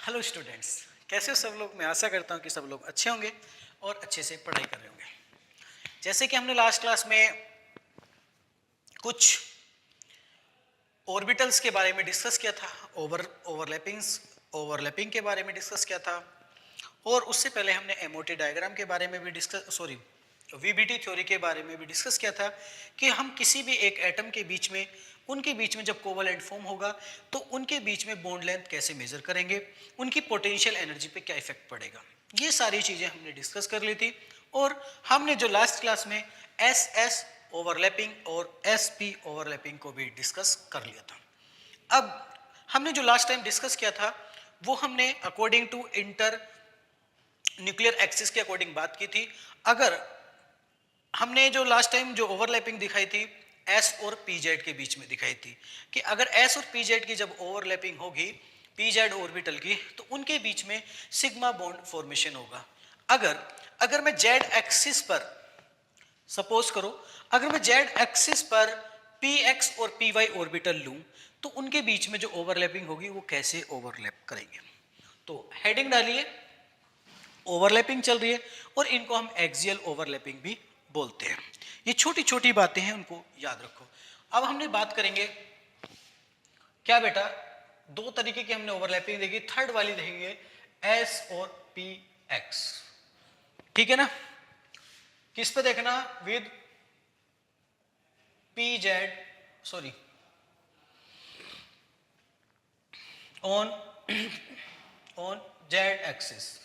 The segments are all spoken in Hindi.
हेलो स्टूडेंट्स, कैसे हो सब लोग। मैं आशा करता हूँ कि सब लोग अच्छे होंगे और अच्छे से पढ़ाई कर रहे होंगे। जैसे कि हमने लास्ट क्लास में कुछ ऑर्बिटल्स के बारे में डिस्कस किया था, ओवरलैपिंग के बारे में डिस्कस किया था, और उससे पहले हमने एमओटी डायग्राम के बारे में भी वीबीटी थ्योरी के बारे में भी डिस्कस किया था कि हम किसी भी एक एटम के बीच में, उनके बीच में जब कोवलेंट फॉर्म होगा तो उनके बीच में बॉन्ड लेंथ कैसे मेजर करेंगे, उनकी पोटेंशियल एनर्जी पे क्या इफेक्ट पड़ेगा। ये सारी चीजें हमने डिस्कस कर ली थी। और हमने जो लास्ट क्लास में एस एस ओवरलैपिंग और एस पी ओवरलैपिंग को भी डिस्कस कर लिया था। अब हमने जो लास्ट टाइम डिस्कस किया था वो हमने according to inter nuclear axis के अकॉर्डिंग बात की थी। अगर हमने जो लास्ट टाइम जो ओवरलैपिंग दिखाई थी एस और पी जेड के बीच में दिखाई थी कि अगर एस और पी जेड की जब ओवरलैपिंग होगी पी जेड ऑर्बिटल की, तो उनके बीच में सिग्मा बॉन्ड फॉर्मेशन होगा। अगर मैं जेड एक्सिस पर सपोज करो, अगर मैं जेड एक्सिस पर पी एक्स और पी वाई ऑर्बिटल लूं तो उनके बीच में जो ओवरलैपिंग होगी वो कैसे ओवरलैप करेंगे। तो हेडिंग डालिए, ओवरलैपिंग चल रही है और इनको हम एक्सियल ओवरलैपिंग भी बोलते हैं। ये छोटी छोटी बातें हैं, उनको याद रखो। अब हमने बात करेंगे क्या बेटा, दो तरीके की हमने ओवरलैपिंग देखी, थर्ड वाली देखेंगे एस और पी एक्स। ठीक है ना। किस पे देखना, with P Z sorry on Z axis.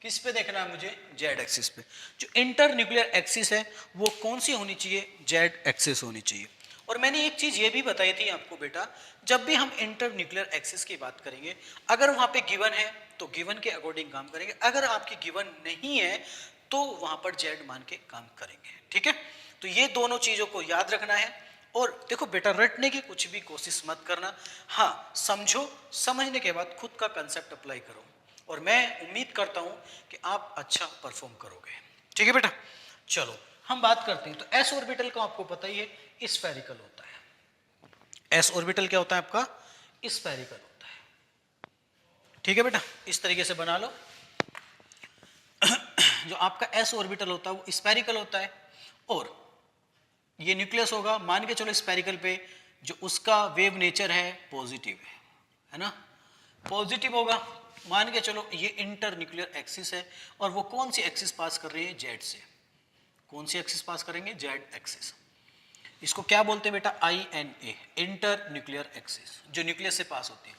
किस पे देखना है मुझे, जेड एक्सिस पे। जो इंटर न्यूक्लियर एक्सिस है वो कौन सी होनी चाहिए, जेड एक्सिस होनी चाहिए। और मैंने एक चीज ये भी बताई थी आपको बेटा, जब भी हम इंटर न्यूक्लियर एक्सिस की बात करेंगे, अगर वहां पे गिवन है तो गिवन के अकॉर्डिंग काम करेंगे, अगर आपकी गिवन नहीं है तो वहां पर जेड मान के काम करेंगे। ठीक है, तो ये दोनों चीजों को याद रखना है। और देखो बेटा, रटने की कुछ भी कोशिश मत करना, हाँ समझो, समझने के बाद खुद का कंसेप्ट अप्लाई करो, और मैं उम्मीद करता हूं कि आप अच्छा परफॉर्म करोगे। ठीक है बेटा, चलो हम बात करते हैं। तो एस ऑर्बिटल का आपको पता ही है, स्फेरिकल होता है। एस ऑर्बिटल क्या होता है आपका, स्फेरिकल होता है। ठीक है बेटा, इस तरीके से बना लो। जो आपका एस ऑर्बिटल होता है वो स्फेरिकल होता है, और ये न्यूक्लियस होगा, मान के चलो स्फेरिकल पे, जो उसका वेव नेचर है पॉजिटिव है ना, पॉजिटिव होगा। मान के चलो ये इंटर न्यूक्लियर एक्सिस है, और वो कौन सी एक्सिस पास कर रही है, जेड से। कौन सी एक्सिस पास करेंगे, जेड एक्सिस। इसको क्या बोलते हैं बेटा, INA, इंटर न्यूक्लियर एक्सिस, जो न्यूक्लियस से पास होती है।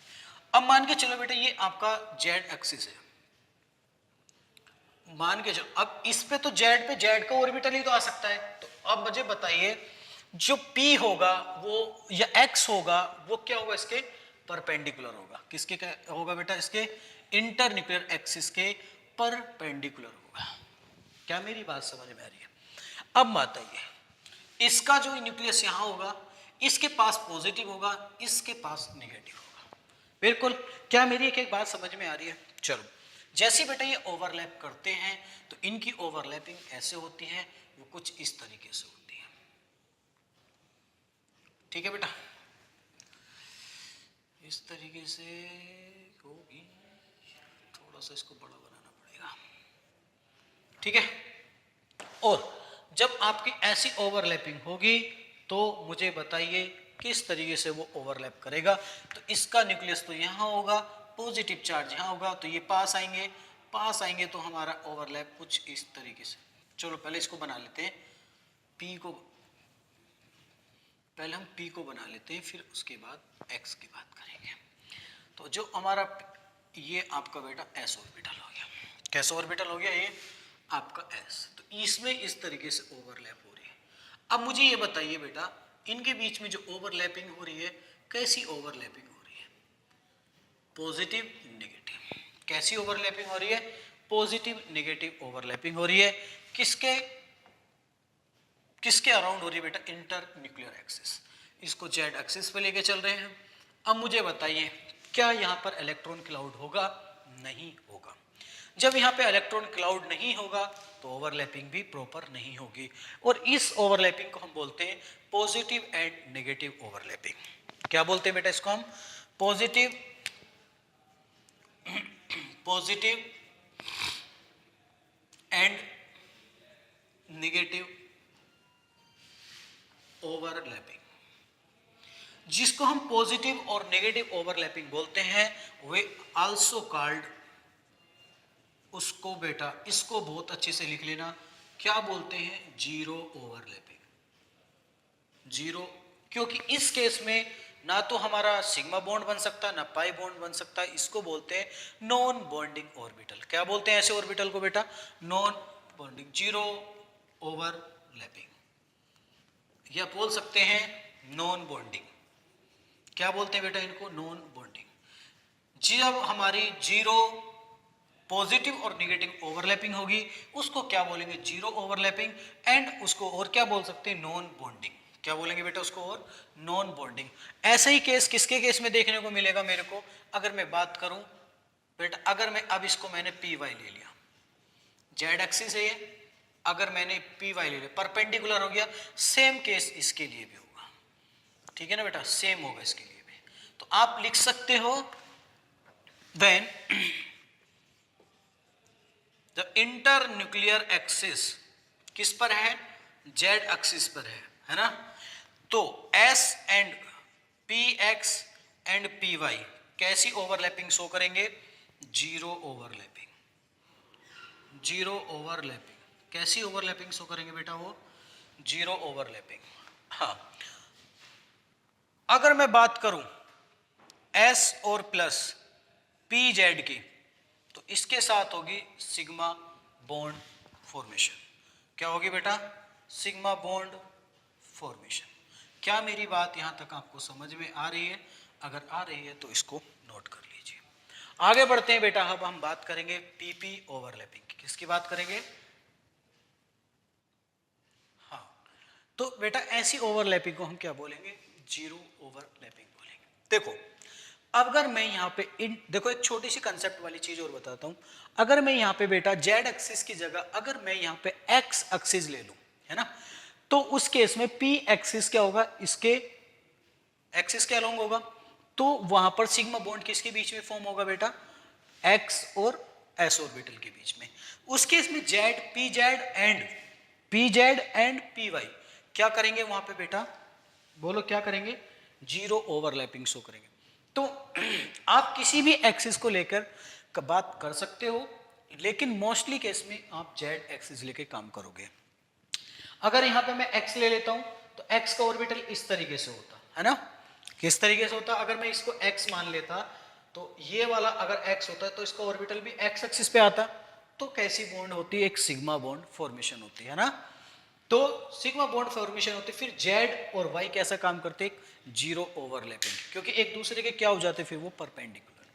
अब मान के चलो बेटा ये आपका जेड एक्सिस है, मान के चलो। अब इस पे तो जेड का ऑर्बिटल ही तो आ सकता है। तो अब मुझे बताइए, जो P होगा वो या X होगा वो क्या होगा, इसके परपेंडिकुलर होगा। किसके होगा बेटा, इसके इंटर न्यूक्लियर एक्सिस के परपेंडिकुलर होगा। क्या मेरी बात समझ में आ रही है। अब बताइए, इसका जो न्यूक्लियस यहां होगा, इसके पास पॉजिटिव होगा, इसके पास नेगेटिव होगा। बिल्कुल, क्या मेरी एक एक बात समझ में आ रही है। चलो, जैसे बेटा ये ओवरलैप करते हैं तो इनकी ओवरलैपिंग ऐसे होती है, वो कुछ इस तरीके से होती है। ठीक है बेटा, इस तरीके से होगी, थोड़ा सा इसको बड़ा बनाना पड़ेगा। ठीक है, और जब आपकी ऐसी ओवरलैपिंग होगी तो मुझे बताइए किस तरीके से वो ओवरलैप करेगा। तो इसका न्यूक्लियस तो यहां होगा, पॉजिटिव चार्ज यहां होगा, तो ये पास आएंगे तो हमारा ओवरलैप कुछ इस तरीके से। चलो पहले इसको बना लेते हैं, पहले हम P को बना लेते हैं, फिर उसके बाद X की बात करेंगे। तो जो हमारा ये आपका बेटा S ऑर्बिटल हो गया। कैसा ऑर्बिटल हो गया, ये आपका S। तो इसमें इस तरीके से ओवरलैप हो रही है। अब मुझे ये बताइए बेटा, इनके बीच में जो ओवरलैपिंग हो रही है, कैसी ओवरलैपिंग हो रही है, पॉजिटिव नेगेटिव। कैसी ओवरलैपिंग हो रही है, पॉजिटिव नेगेटिव ओवरलैपिंग हो रही है। किसके अराउंड हो रही है बेटा, इंटर न्यूक्लियर एक्सिस। इसको जेड एक्सिस पे लेके चल रहे हैं। अब मुझे बताइए, क्या यहाँ पर इलेक्ट्रॉन क्लाउड होगा, नहीं होगा। जब यहाँ पे इलेक्ट्रॉन क्लाउड नहीं होगा तो ओवरलैपिंग भी प्रॉपर नहीं होगी, और इस ओवरलैपिंग को हम बोलते हैं पॉजिटिव एंड नेगेटिव ओवरलैपिंग। क्या बोलते हैं बेटा इसको हम, positive positive and negative overlapping. जिसको हम पॉजिटिव और नेगेटिव ओवरलैपिंग बोलते हैं वे आल्सो कॉल्ड, उसको बेटा इसको बहुत अच्छे से लिख लेना, क्या बोलते हैं? Zero overlapping. जीरो, क्योंकि इस केस में ना तो हमारा सिग्मा बॉन्ड बन सकता ना पाई बॉन्ड बन सकता, इसको बोलते हैं नॉन बॉन्डिंग ऑर्बिटल। क्या बोलते हैं ऐसे ऑर्बिटल को बेटा? नॉन बॉन्डिंग, जीरो ओवरलैपिंग, या बोल सकते हैं नॉन बॉन्डिंग। क्या बोलते हैं बेटा इनको? Non bonding. जब हमारी जीरो पॉजिटिव और नेगेटिव ओवरलैपिंग होगी उसको क्या बोलेंगे? Zero overlapping. एंड उसको और क्या बोल सकते हैं? Non bonding. क्या बोलेंगे बेटा उसको? और नॉन बॉन्डिंग। ऐसा ही केस किसके केस में देखने को मिलेगा मेरे को? अगर मैं बात करूं बेटा, अगर मैं अब इसको मैंने पी वाई ले लिया, जेड एक्सिस है ये, अगर मैंने पी वाई ले लिया, परपेंडिकुलर हो गया, सेम केस इसके लिए भी होगा। ठीक है ना बेटा? सेम होगा इसके लिए भी। तो आप लिख सकते हो व्हेन द इंटरन्यूक्लियर एक्सिस किस पर है? जेड एक्सिस पर है ना? तो s and p x and p y कैसी ओवरलैपिंग शो करेंगे? Zero overlapping. जीरो ओवरलैपिंग कैसी ओवरलैपिंग शो करेंगे बेटा? वो जीरो ओवरलैपिंग। हाँ, अगर मैं बात करूं एस और प्लस पी जेड की, तो इसके साथ होगी सिग्मा बॉन्ड फॉर्मेशन। क्या होगी बेटा? Sigma bond formation. क्या मेरी बात यहां तक आपको समझ में आ रही है? अगर आ रही है तो इसको नोट कर लीजिए। आगे बढ़ते हैं बेटा, अब हम बात करेंगे पीपी ओवरलैपिंग की। किसकी बात करेंगे? हाँ, तो बेटा ऐसी ओवरलैपिंग को हम क्या बोलेंगे? जीरो ओवरलैपिंग बोलेंगे। देखो, अगर मैं यहाँ पे देखो एक छोटी सी कंसेप्ट वाली चीज और बताता हूं। अगर मैं यहाँ पे बेटा जेड एक्सिस की जगह अगर मैं यहाँ पे एक्स एक्सिस ले लूं, है ना, तो उस केस में पी एक्सिस क्या होगा? इसके एक्सिस के अलोंग होगा, तो वहां पर सिग्मा बॉन्ड किसके बीच में फॉर्म होगा बेटा? एक्स और एस ऑर्बिटल के बीच में। उस केस में z p z and p y क्या करेंगे वहां पे बेटा? बोलो क्या करेंगे? जीरो ओवरलैपिंग शो करेंगे। तो आप किसी भी एक्सिस को लेकर बात कर सकते हो, लेकिन मोस्टली केस में आप जेड एक्सिस लेके काम करोगे। अगर यहां पे मैं एक्स ले लेता हूं तो एक्स का ऑर्बिटल इस तरीके से होता है ना? किस तरीके से होता? अगर मैं इसको एक्स मान लेता तो ये वाला अगर एक्स होता तो इसका ऑर्बिटल भी एक्स एक्सिस पे आता, तो कैसी बॉन्ड होती है? एक सिग्मा बॉन्ड फॉर्मेशन होती है ना? तो सिग्मा बॉन्ड फॉर्मेशन होती है। फिर जेड और वाई कैसा काम करते? जीरो ओवरलैपिंग, क्योंकि एक दूसरे के क्या हो जाते? फिर वो परपेंडिकुलर।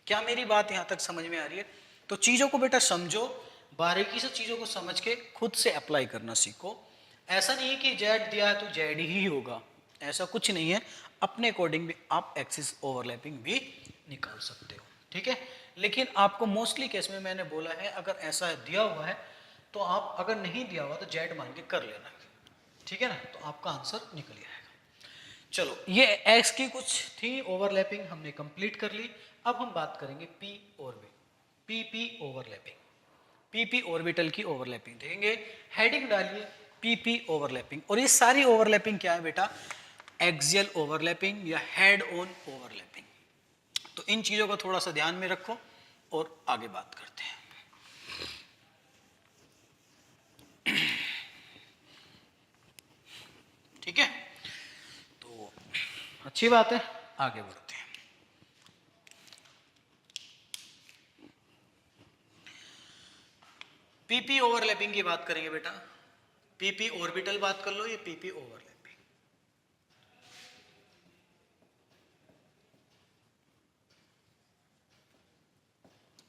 क्या मेरी बात यहां तक समझ में आ रही है? तो चीजों को बेटा समझो, बारीकी से चीजों को समझ के खुद से अप्लाई करना सीखो। ऐसा नहीं है कि जेड दिया है तो जेड ही होगा, ऐसा कुछ नहीं है। अपने अकॉर्डिंग भी आप एक्सिस ओवरलैपिंग भी निकाल सकते हो। ठीक है, लेकिन आपको मोस्टली केस में मैंने बोला है अगर ऐसा दिया हुआ है तो आप, अगर नहीं दिया हुआ तो जेड मान के कर लेना। ठीक है ना? तो आपका आंसर निकल जाएगा। चलो, ये एक्स की कुछ थी ओवरलैपिंग हमने कंप्लीट कर ली। अब हम बात करेंगे P orbit, PP overlapping. PP orbital की ओवरलैपिंग देखेंगे। हेडिंग डालिए पीपी ओवरलैपिंग। और ये सारी ओवरलैपिंग क्या है बेटा? एक्सियल ओवरलैपिंग या हेड ऑन ओवरलैपिंग। तो इन चीजों को थोड़ा सा ध्यान में रखो और आगे बात करते हैं। ठीक है, तो अच्छी बात है, आगे बढ़ते हैं। पीपी ओवरलैपिंग की बात करेंगे बेटा। पीपी ऑर्बिटल बात कर लो, ये पीपी ओवरलैपिंग।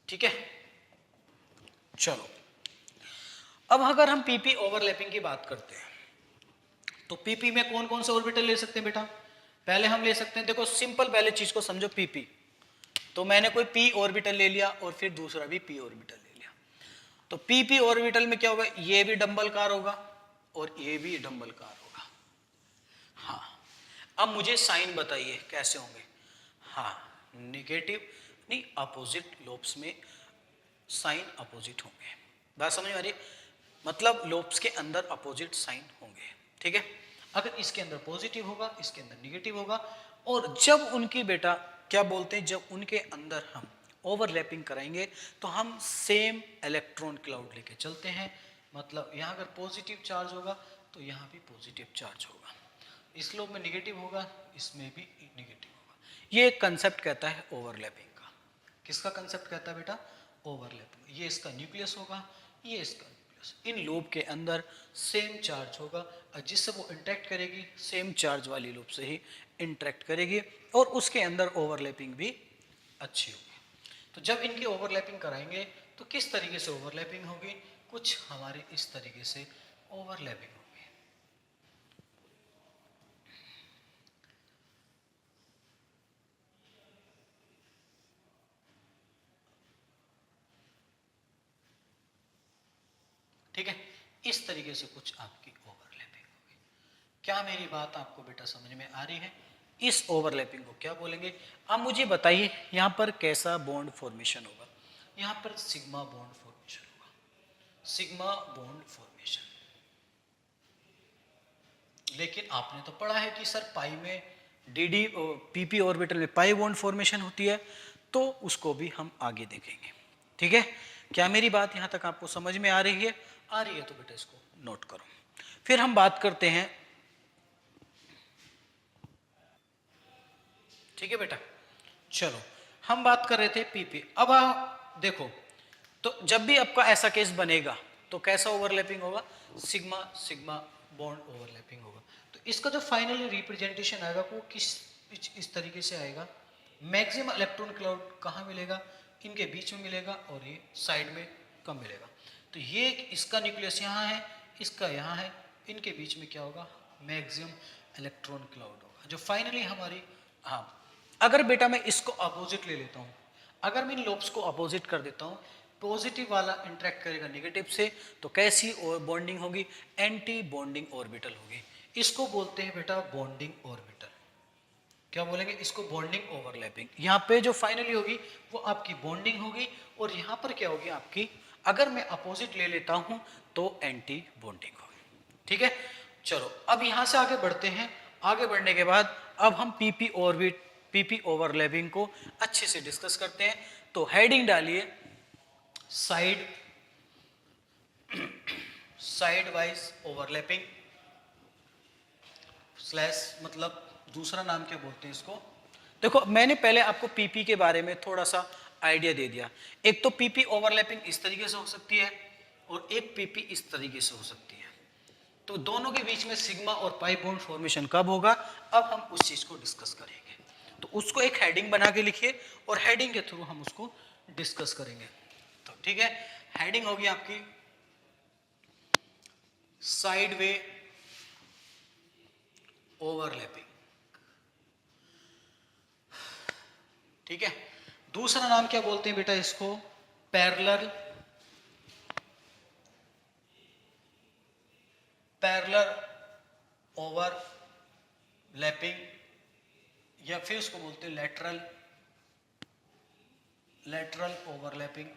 ठीक है, चलो अब अगर हम पीपी ओवरलैपिंग की बात करते हैं तो पीपी में कौन कौन से ऑर्बिटल ले सकते हैं बेटा? पहले हम ले सकते हैं, देखो सिंपल, पहले चीज को समझो। पीपी तो मैंने कोई पी ऑर्बिटल ले लिया और फिर दूसरा भी पी ऑर्बिटल ले लिया, तो पीपी ऑर्बिटल में क्या होगा? ये भी डंबलकार होगा और ये भी डंबलकार होगा। हाँ, अब मुझे साइन बताइए कैसे होंगे? हाँ, नेगेटिव नहीं, अपोजिट लोब्स में साइन अपोजिट होंगे। बात समझ में आ रही है? मतलब लोब्स के अंदर अपोजिट साइन होंगे, ठीक है। अगर इसके अंदर पॉजिटिव होगा, इसके अंदर निगेटिव होगा। और जब उनकी बेटा क्या बोलते हैं, जब उनके अंदर हम ओवरलैपिंग कराएंगे तो हम सेम इलेक्ट्रॉन क्लाउड लेके चलते हैं। मतलब यहाँ अगर पॉजिटिव चार्ज होगा तो यहाँ भी पॉजिटिव चार्ज होगा, इस लोब में निगेटिव होगा, इसमें भी निगेटिव होगा। ये एक कंसेप्ट कहता है ओवरलैपिंग का। किसका कंसेप्ट कहता है बेटा? ओवरलैपिंग। ये इसका न्यूक्लियस होगा, ये इसका न्यूक्लियस। इन लोब के अंदर सेम चार्ज होगा और जिससे वो इंटरेक्ट करेगी सेम चार्ज वाली लोब से ही इंटरेक्ट करेगी, और उसके अंदर ओवरलैपिंग भी अच्छी होगी। तो जब इनकी ओवरलैपिंग कराएंगे तो किस तरीके से ओवरलैपिंग होगी? कुछ हमारे इस तरीके से ओवरलैपिंग होगी। ठीक है, इस तरीके से कुछ आपकी ओवरलैपिंग होगी। क्या मेरी बात आपको बेटा समझ में आ रही है? इस ओवरलैपिंग को क्या बोलेंगे? अब मुझे बताइए यहाँ पर कैसा बॉन्ड फॉर्मेशन होगा? यहाँ पर सिग्मा बॉन्ड फॉर्मेशन होगा, सिग्मा बॉन्ड फॉर्मेशन। लेकिन आपने तो पढ़ा है कि सर पाई में डी पीपी ऑर्बिटल में पाई बॉन्ड फॉर्मेशन होती है, तो उसको भी हम आगे देखेंगे। ठीक है, क्या मेरी बात यहाँ तक आपको समझ में आ रही है? आ रही है तो बेटा इसको नोट करो। फिर हम बात करते हैं, ठीक है बेटा, चलो हम बात कर रहे थे पीपी। अब देखो, तो जब भी आपका ऐसा केस बनेगा तो कैसा ओवरलैपिंग होगा? सिग्मा सिग्मा बॉन्ड ओवरलैपिंग होगा। तो इसका जो फाइनली रिप्रेजेंटेशन आएगा वो इस तरीके से आएगा। मैक्सिमम इलेक्ट्रॉन क्लाउड कहाँ मिलेगा? इनके बीच में मिलेगा और ये साइड में कम मिलेगा। तो ये इसका न्यूक्लियस यहाँ है, इसका यहाँ है, इनके बीच में क्या होगा? मैक्सिमम इलेक्ट्रॉन क्लाउड होगा, जो फाइनली हमारी। हाँ, अगर बेटा मैं इसको अपोजिट ले लेता हूँ, अगर मैं इन लोब्स को अपोजिट कर देता हूँ, पॉजिटिव वाला इंटरेक्ट करेगा नेगेटिव से, तो कैसी बॉन्डिंग होगी? एंटी बॉन्डिंग ऑर्बिटल होगी। इसको बोलते हैं बेटा बॉन्डिंग ऑर्बिटल। क्या बोलेंगे? इसको बॉन्डिंग ओवरलैपिंग। यहाँ पे जो फाइनली होगी वो आपकी बॉन्डिंग होगी, और यहाँ पर क्या होगी आपकी? अगर मैं अपोजिट ले लेता हूँ तो एंटी बॉन्डिंग होगी। ठीक है, चलो अब यहाँ से आगे बढ़ते हैं। आगे बढ़ने के बाद अब हम पीपी ओवरलैपिंग को अच्छे से डिस्कस करते हैं। तो हेडिंग डालिए साइड वाइज ओवरलैपिंग स्लैश, मतलब दूसरा नाम क्या बोलते हैं इसको? देखो, मैंने पहले आपको पीपी के बारे में थोड़ा सा आइडिया दे दिया। एक तो पीपी ओवरलैपिंग इस तरीके से हो सकती है और एक पीपी इस तरीके से हो सकती है। तो दोनों के बीच में सिग्मा और पाई बॉन्ड फॉर्मेशन कब होगा? अब हम उस चीज को डिस्कस करेंगे। तो उसको एक हेडिंग बना के लिखिए और हेडिंग के थ्रू हम उसको डिस्कस करेंगे। तो ठीक है, हेडिंग होगी आपकी साइड वे ओवरलैपिंग। ठीक है, दूसरा नाम क्या बोलते हैं बेटा इसको? पैरेलल ओवरलैपिंग, या फिर उसको बोलते हैं लेटरल ओवरलैपिंग।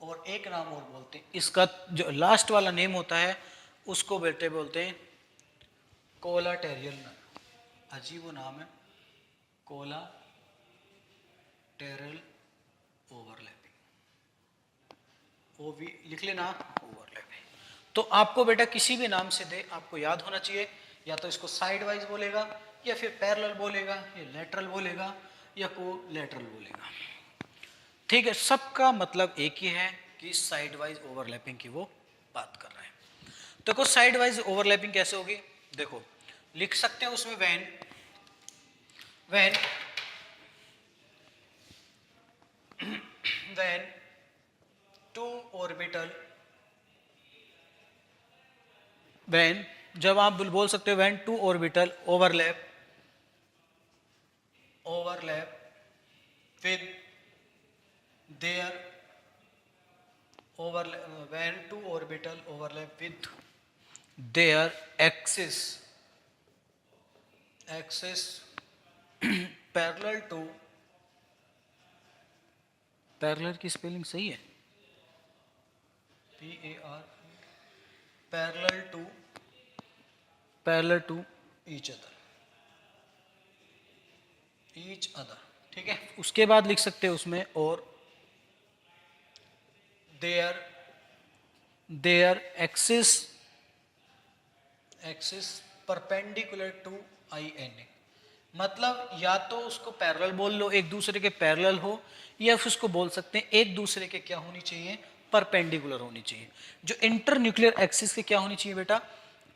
और एक नाम और बोलते हैं इसका, जो लास्ट वाला नेम होता है उसको बेटे बोलते हैं कोलाटेरियल। अजीब वो नाम है, कोलाटेरल ओवरलैपिंग। वो भी लिख लेना, ओवरलैपिंग। तो आपको बेटा किसी भी नाम से दे, आपको याद होना चाहिए, या तो इसको साइड वाइज बोलेगा, या फिर पैरेलल बोलेगा, या लेटरल बोलेगा, या कोलैटरल बोलेगा। ठीक है, सबका मतलब एक ही है कि साइड वाइज ओवरलैपिंग की वो बात कर रहे हैं। देखो साइड वाइज ओवरलैपिंग कैसे होगी? देखो लिख सकते हैं उसमें व्हेन टू ऑर्बिटल, जब आप बोल सकते हो when two orbital overlap with their when two orbital overlap with their axis parallel to, parallel की स्पेलिंग सही है, PAR, parallel to, parallel to each other, ठीक है। उसके बाद लिख सकते हैं उसमें, और their axis perpendicular to INA, मतलब या तो उसको पैरेलल बोल लो, एक दूसरे के पैरेलल हो, या फिर उसको बोल सकते हैं एक दूसरे के क्या होनी चाहिए, परपेंडिकुलर होनी चाहिए। जो इंटर न्यूक्लियर एक्सिस के क्या होनी चाहिए बेटा,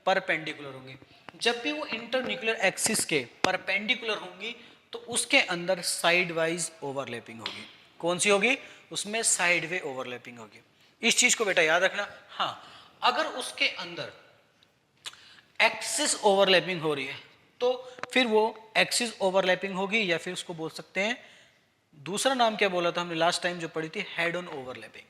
परपेंडिकुलर होंगी। जब भी वो इंटर न्यूक्लियर एक्सिस के परपेंडिकुलर होंगी तो उसके अंदर साइड वाइज ओवरलैपिंग होगी। कौन सी होगी, उसमें साइड वे ओवरलैपिंग होगी। इस चीज को बेटा याद रखना। हाँ, अगर उसके अंदर एक्सिस ओवरलैपिंग हो रही है तो फिर वो एक्सिस ओवरलैपिंग होगी, या फिर उसको बोल सकते हैं, दूसरा नाम क्या बोला था हमने लास्ट टाइम जो पढ़ी थी, हेड ऑन ओवरलैपिंग,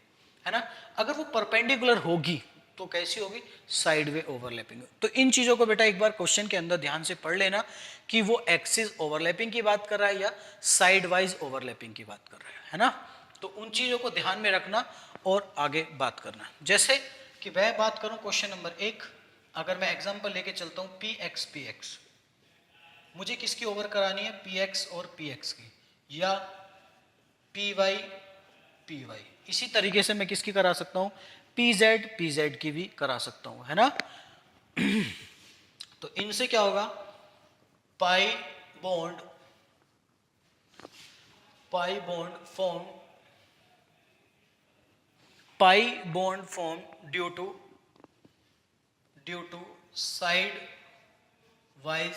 है ना। अगर वो परपेंडिकुलर होगी तो कैसी होगी, साइड वे ओवरलैपिंग। तो इन चीजों को बेटा एक बार क्वेश्चन के अंदर ध्यान से पढ़ लेना कि वो एक्सिस ओवरलैपिंग की बात कर रहा है या साइड वाइज ओवरलैपिंग की बात कर रहा है ना। तो उन चीजों को ध्यान में रखना और आगे बात करना। जैसे कि मैं बात करूं क्वेश्चन नंबर 1, अगर मैं एग्जांपल लेके चलता हूं PX, मुझे किसकी ओवर करानी है, PX और PX की, या PY, इसी तरीके से मैं किसकी करा सकता हूं, PZ की भी करा सकता हूं, है ना। तो इनसे क्या होगा, pi bond form, pi bond form due to side wise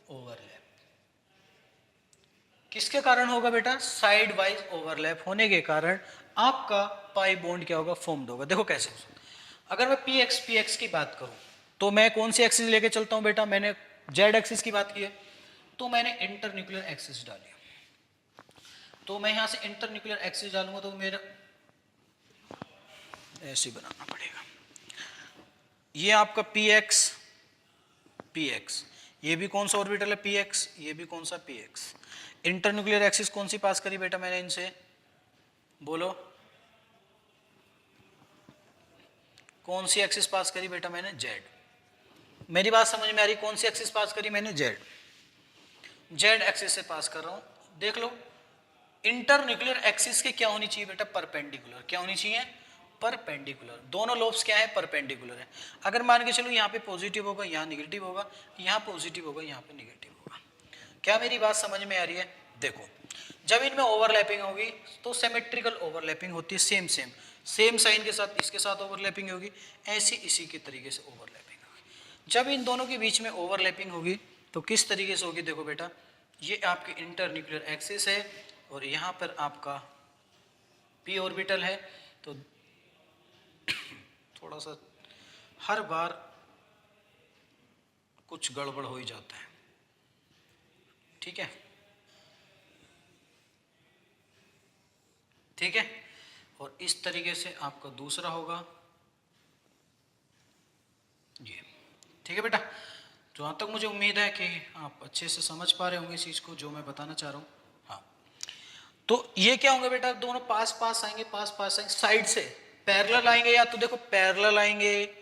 overlap. किसके कारण होगा बेटा, साइड वाइज ओवरलैप होने के कारण आपका पाई बॉन्ड क्या होगा, फॉर्म्ड होगा। देखो कैसे, अगर मैं PX की बात करूं तो मैं कौन सी एक्सिस लेके चलता हूं बेटा, मैंने जेड एक्सिस की बात की है, तो मैंने इंटर न्यूक्लियर एक्सिस डाली, तो मैं यहां से इंटर न्यूक्लियर एक्सिस डालूंगा तो मेरा ऐसे बनाना पड़ेगा, ये आपका PX, ये भी कौन सा ऑर्बिटल है, PX, ये भी कौन सा PX। इंटर न्यूक्लियर एक्सिस कौन सी पास करी बेटा मैंने इनसे, बोलो कौन सी एक्सिस पास करी बेटा मैंने, जेड। मेरी बात समझ में आ रही, कौन सी एक्सिस पास करी मैंने, जेड एक्सिस से पास कर रहा हूं। देख लो, इंटर न्यूक्लियर एक्सिस के क्या होनी चाहिए बेटा, परपेंडिकुलर, क्या होनी चाहिए, परपेंडिकुलर। दोनों लोब्स क्या है, परपेंडिकुलर है। अगर मान के चलो यहाँ पे पॉजिटिव होगा, यहाँ निगेटिव होगा, यहाँ पॉजिटिव होगा, यहाँ पे निगेटिव होगा। क्या मेरी बात समझ में आ रही है, देखो जब इनमें ओवरलैपिंग होगी तो सिमेट्रिकल ओवरलैपिंग होती है, सेम साइन के साथ इसके साथ ओवरलैपिंग होगी, ऐसी इसी के तरीके से ओवरलैपिंग होगी। जब इन दोनों के बीच में ओवरलैपिंग होगी तो किस तरीके से होगी, देखो बेटा, ये आपके इंटर न्यूक्लियर एक्सिस है और यहाँ पर आपका p ऑर्बिटल है, तो थोड़ा सा हर बार कुछ गड़बड़ हो ही जाता है, ठीक है, ठीक है। और इस तरीके से आपका दूसरा होगा ये, ठीक है बेटा। जहाँ तक मुझे उम्मीद है कि आप अच्छे से समझ पा रहे होंगे इस चीज़ को जो मैं बताना चाह रहा हूँ। हाँ, तो ये क्या होंगे बेटा, दोनों पास पास आएंगे, साइड से पैरेलल आएंगे, या तो देखो पैरेलल आएंगे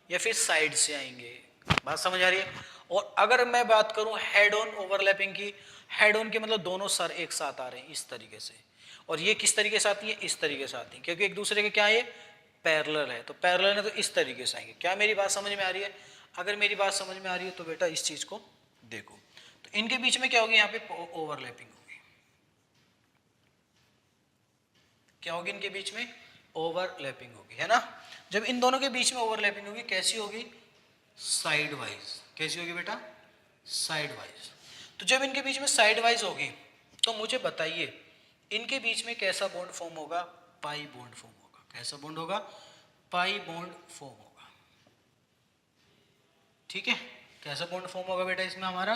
या फिर साइड से आएंगे, बात समझ आ रही है। और अगर मैं बात करूं हेड ऑन ओवरलैपिंग की, हेड ऑन के मतलब दोनों सर एक साथ आ रहे हैं इस तरीके से, और ये किस तरीके से आती है, इस तरीके से आती है, क्योंकि एक दूसरे के क्या है, पैरेलल है, तो पैरेलल है तो इस तरीके से आएंगे। क्या मेरी बात समझ में आ रही है, अगर मेरी बात समझ में आ रही है तो बेटा इस चीज को देखो, तो इनके बीच में क्या होगी, यहाँ पे ओवरलैपिंग होगी, क्या होगी, इनके बीच में ओवरलैपिंग होगी, है ना। जब इन दोनों के बीच में ओवरलैपिंग होगी कैसी होगी, साइड वाइज, कैसी होगी बेटा, साइड वाइज। तो जब इनके बीच में साइड वाइज होगी तो मुझे बताइए इनके बीच में कैसा बॉन्ड फॉर्म होगा, पाई बॉन्ड फॉर्म होगा। कैसा बॉन्ड होगा, पाई बॉन्ड फॉर्म होगा, ठीक है। कैसा बॉन्ड फॉर्म होगा बेटा, इसमें हमारा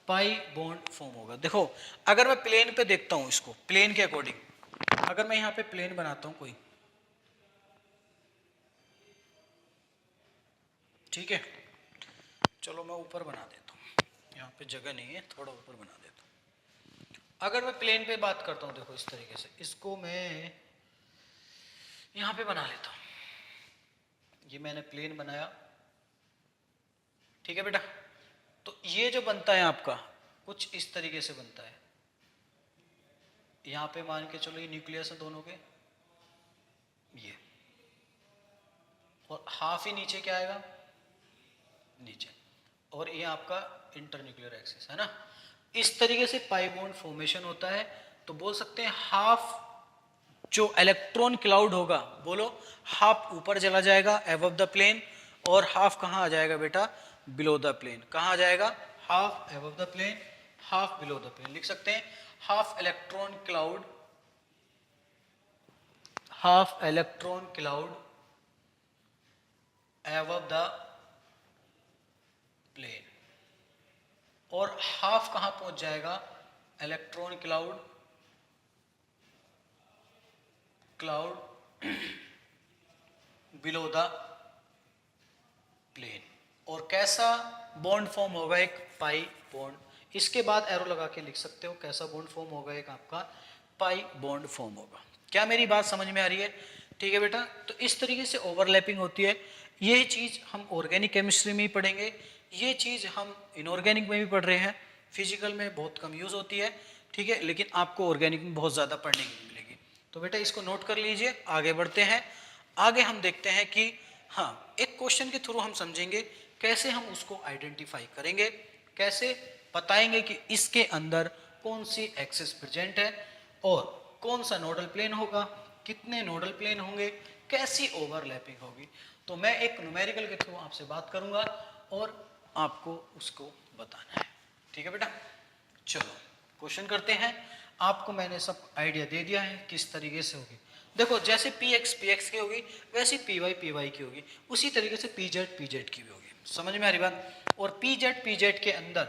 पाई बॉन्ड फॉर्म होगा। देखो अगर मैं प्लेन पे देखता हूं इसको, प्लेन के अकॉर्डिंग, अगर मैं यहां पे प्लेन बनाता हूं कोई, ठीक है, चलो मैं ऊपर बना देता हूं यहाँ पे जगह नहीं है, थोड़ा ऊपर बना देता हूँ। अगर मैं प्लेन पे बात करता हूँ, देखो इस तरीके से, इसको मैं यहाँ पे बना लेता हूँ। ये मैंने प्लेन बनाया, ठीक है बेटा। तो ये जो बनता है आपका कुछ इस तरीके से बनता है। यहाँ पे मान के चलो ये न्यूक्लियस है दोनों के, ये, और हाफ ही नीचे क्या आएगा, नीचे, और ये आपका इंटरन्यूक्लियर एक्सिस है ना। इस तरीके से पाई बॉन्ड फॉर्मेशन होता है। तो बोल सकते हैं हाफ जो इलेक्ट्रॉन क्लाउड होगा, बोलो, हाफ ऊपर चला जाएगा अबव द प्लेन, और हाफ कहाँ आ जाएगा बेटा, बिलो द प्लेन। कहाँ आ जाएगा, half above the plane, half below the plane. लिख सकते हैं half electron cloud, half electron cloud above the plane, और हाफ कहां पहुंच जाएगा, electron cloud below the plane. और कैसा बॉन्ड फॉर्म होगा, एक पाई बॉन्ड। इसके बाद एरो लगा के लिख सकते हो कैसा बॉन्ड फॉर्म होगा, एक आपका पाई बॉन्ड फॉर्म होगा। क्या मेरी बात समझ में आ रही है, ठीक है बेटा। तो इस तरीके से ओवरलैपिंग होती है। ये चीज हम ऑर्गेनिक केमिस्ट्री में ही पढ़ेंगे, ये चीज हम इनऑर्गेनिक में भी पढ़ रहे हैं, फिजिकल में बहुत कम यूज होती है, ठीक है, लेकिन आपको ऑर्गेनिक में बहुत ज्यादा पढ़ने की मिलेगी। तो बेटा इसको नोट कर लीजिए, आगे बढ़ते हैं। आगे हम देखते हैं कि हाँ, एक क्वेश्चन के थ्रू हम समझेंगे कैसे हम उसको आइडेंटिफाई करेंगे, कैसे बताएंगे कि इसके अंदर कौन सी एक्सिस प्रेजेंट है और कौन सा नोडल प्लेन होगा, कितने नोडल प्लेन होंगे, कैसी ओवरलैपिंग होगी। तो मैं एक न्यूमेरिकल के थ्रू आपसे बात करूंगा और आपको उसको बताना है, ठीक है बेटा। चलो क्वेश्चन करते हैं। आपको मैंने सब आइडिया दे दिया है किस तरीके से होगी। देखो जैसे पी एक्स की होगी, वैसे पी वाई की होगी, उसी तरीके से पी जेड की भी होगी। समझ में आ रही बात। और पी जेड के अंदर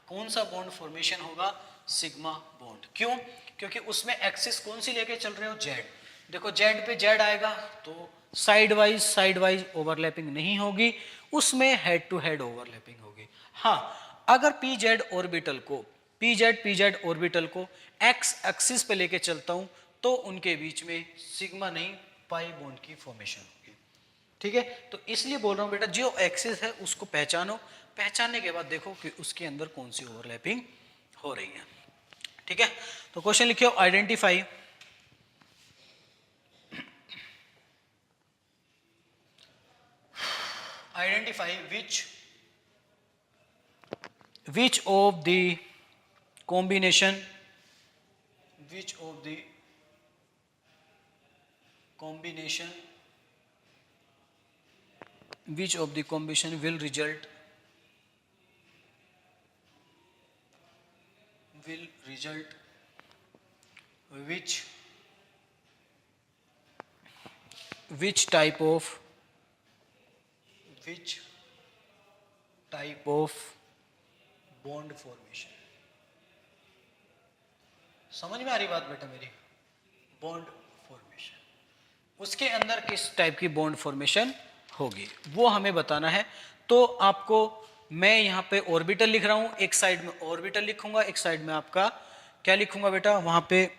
कौन सा बॉन्ड फॉर्मेशन होगा, सिग्मा बॉन्ड। क्यों, क्योंकि उसमें एक्सिस कौन सी लेके चल रहे हो, जेड। देखो जेड पे जेड आएगा तो साइड वाइज ओवरलैपिंग नहीं होगी, उसमें हेड टू हेड ओवरलैपिंग होगी। हाँ, अगर पी जेड ऑर्बिटल को एक्स एक्सिस पे लेके चलता हूं तो उनके बीच में सिग्मा नहीं पाई बॉन्ड की फॉर्मेशन होगी, ठीक है। तो इसलिए बोल रहा हूं बेटा, जो एक्सिस है उसको पहचानो, पहचानने के बाद देखो कि उसके अंदर कौन सी ओवरलैपिंग हो रही है, ठीक है। तो क्वेश्चन लिखियो, identify which of the combination will result which type of bond formation. समझ में आ रही बात बेटा मेरी, बॉन्ड फॉर्मेशन, उसके अंदर किस टाइप की बॉन्ड फॉर्मेशन होगी वो हमें बताना है। तो आपको मैं यहाँ पे ऑर्बिटल लिख रहा हूँ, एक साइड में ऑर्बिटल लिखूंगा, एक साइड में आपका क्या लिखूंगा बेटा, वहां पे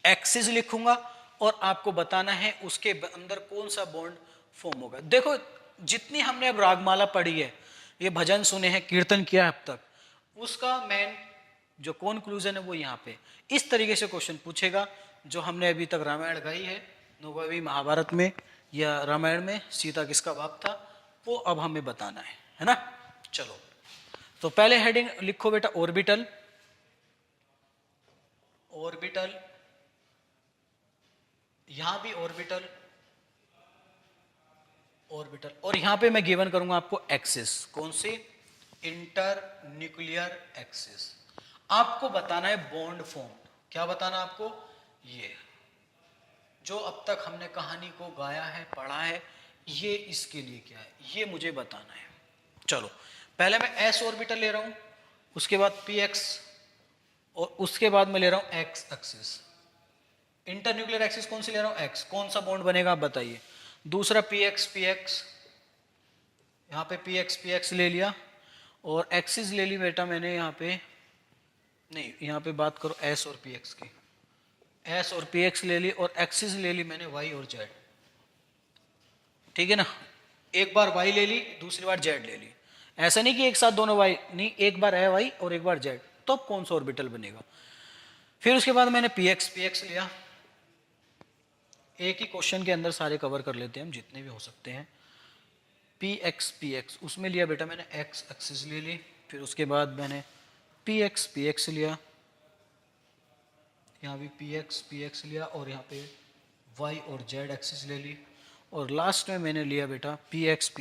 एक्सिस लिखूंगा, और आपको बताना है उसके अंदर कौन सा बॉन्ड फॉर्म होगा। देखो जितनी हमने अब रागमाला पढ़ी है, ये भजन सुने हैं, कीर्तन किया है अब तक, उसका मेन जो कंक्लूजन है वो यहाँ पे इस तरीके से क्वेश्चन पूछेगा। जो हमने अभी तक रामायण गाई है, नौवीं महाभारत में या रामायण में सीता किसका बाप था, वो अब हमें बताना है ना। चलो तो पहले हेडिंग लिखो बेटा, ऑर्बिटल, यहां भी ऑर्बिटल, और यहां पे मैं गिवन करूंगा आपको एक्सिस, कौन सी, इंटर न्यूक्लियर एक्सिस। आपको बताना है बॉन्ड फॉर्म, क्या बताना आपको, ये जो अब तक हमने कहानी को गाया है, पढ़ा है, ये इसके लिए क्या है ये मुझे बताना है। चलो पहले मैं एस ऑर्बिटल ले रहा हूं, उसके बाद पी एक्स, और उसके बाद मैं ले रहा हूं x axis. Inter nuclear axis कौन सी ले रहा हूं, एक्स, कौन सा बॉन्ड बनेगा आप बताइए। दूसरा पी एक्स, यहां पे पी एक्स ले लिया, और एक्सिस ले ली बेटा मैंने यहाँ पे, नहीं यहाँ पे बात करो एस और पी एक्स की, एस और पी एक्स ले ली, और एक्सिस ले ली मैंने वाई और जेड, ठीक है ना। एक बार वाई ले ली, दूसरी बार जेड ले ली, ऐसा नहीं कि एक साथ दोनों वाई, नहीं, एक बार है वाई और एक बार जेड, तो अब कौन सा ऑर्बिटल बनेगा। फिर उसके बाद मैंने पी एक्स लिया, एक ही क्वेश्चन के अंदर सारे कवर कर लेते हैं हम जितने भी हो सकते हैं। पी एक्स उसमें लिया बेटा मैंने एक्स एक्सिस ले ली, फिर उसके बाद मैंने पी एक्स लिया, यहाँ भी पी एक्स लिया, और यहाँ पे वाई और जेड एक्सिस ले ली, और लास्ट में मैंने लिया बेटा पी एक्स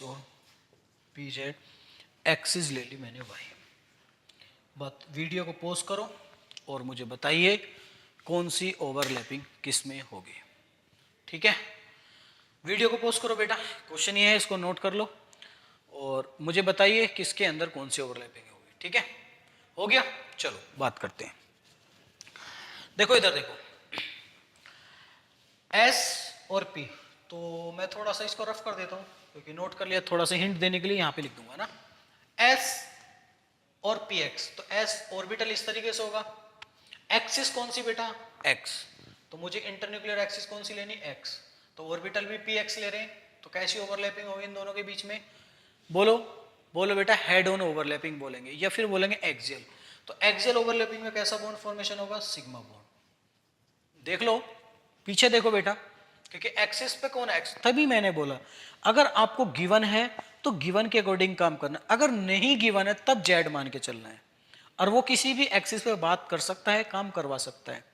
और पी जेड एक्सिस ले ली मैंने वाई। बात, वीडियो को पॉज करो और मुझे बताइए कौन सी ओवरलैपिंग किस में होगी, ठीक है। वीडियो को पॉज करो बेटा, क्वेश्चन ये है, इसको नोट कर लो और मुझे बताइए किसके अंदर कौन सी ओवरलैपिंग होगी, ठीक है। हो गया, चलो बात करते हैं। देखो इधर देखो, S और P, तो मैं थोड़ा सा इसको रफ कर देता हूं क्योंकि नोट कर लिया, थोड़ा सा हिंट देने के लिए यहां पे लिख दूंगा ना, S और PX, तो S ऑर्बिटल इस तरीके से होगा, एक्सिस कौन सी बेटा X, तो मुझे इंटरन्यूक्लियर एक्सिस कौन सी लेनी X, तो ऑर्बिटल भी PX ले रहे हैं, तो कैसी ओवरलैपिंग होगी इन दोनों के बीच में, बोलो बोलो बेटा, हेड ऑन ओवरलैपिंग बोलेंगे या फिर बोलेंगे एक्सियल। तो एक्सियल ओवरलैपिंग में कैसा बॉन्ड फॉर्मेशन होगा, सिग्मा बॉन्ड। देख लो पीछे देखो बेटा, क्योंकि एक्सिस पे कौन है एक्स, तभी मैंने बोला अगर आपको गिवन है तो गिवन के अकॉर्डिंग काम करना, अगर नहीं गिवन है तब जेड मान के चलना है, और वो किसी भी एक्सिस पे बात कर सकता है, काम करवा सकता है।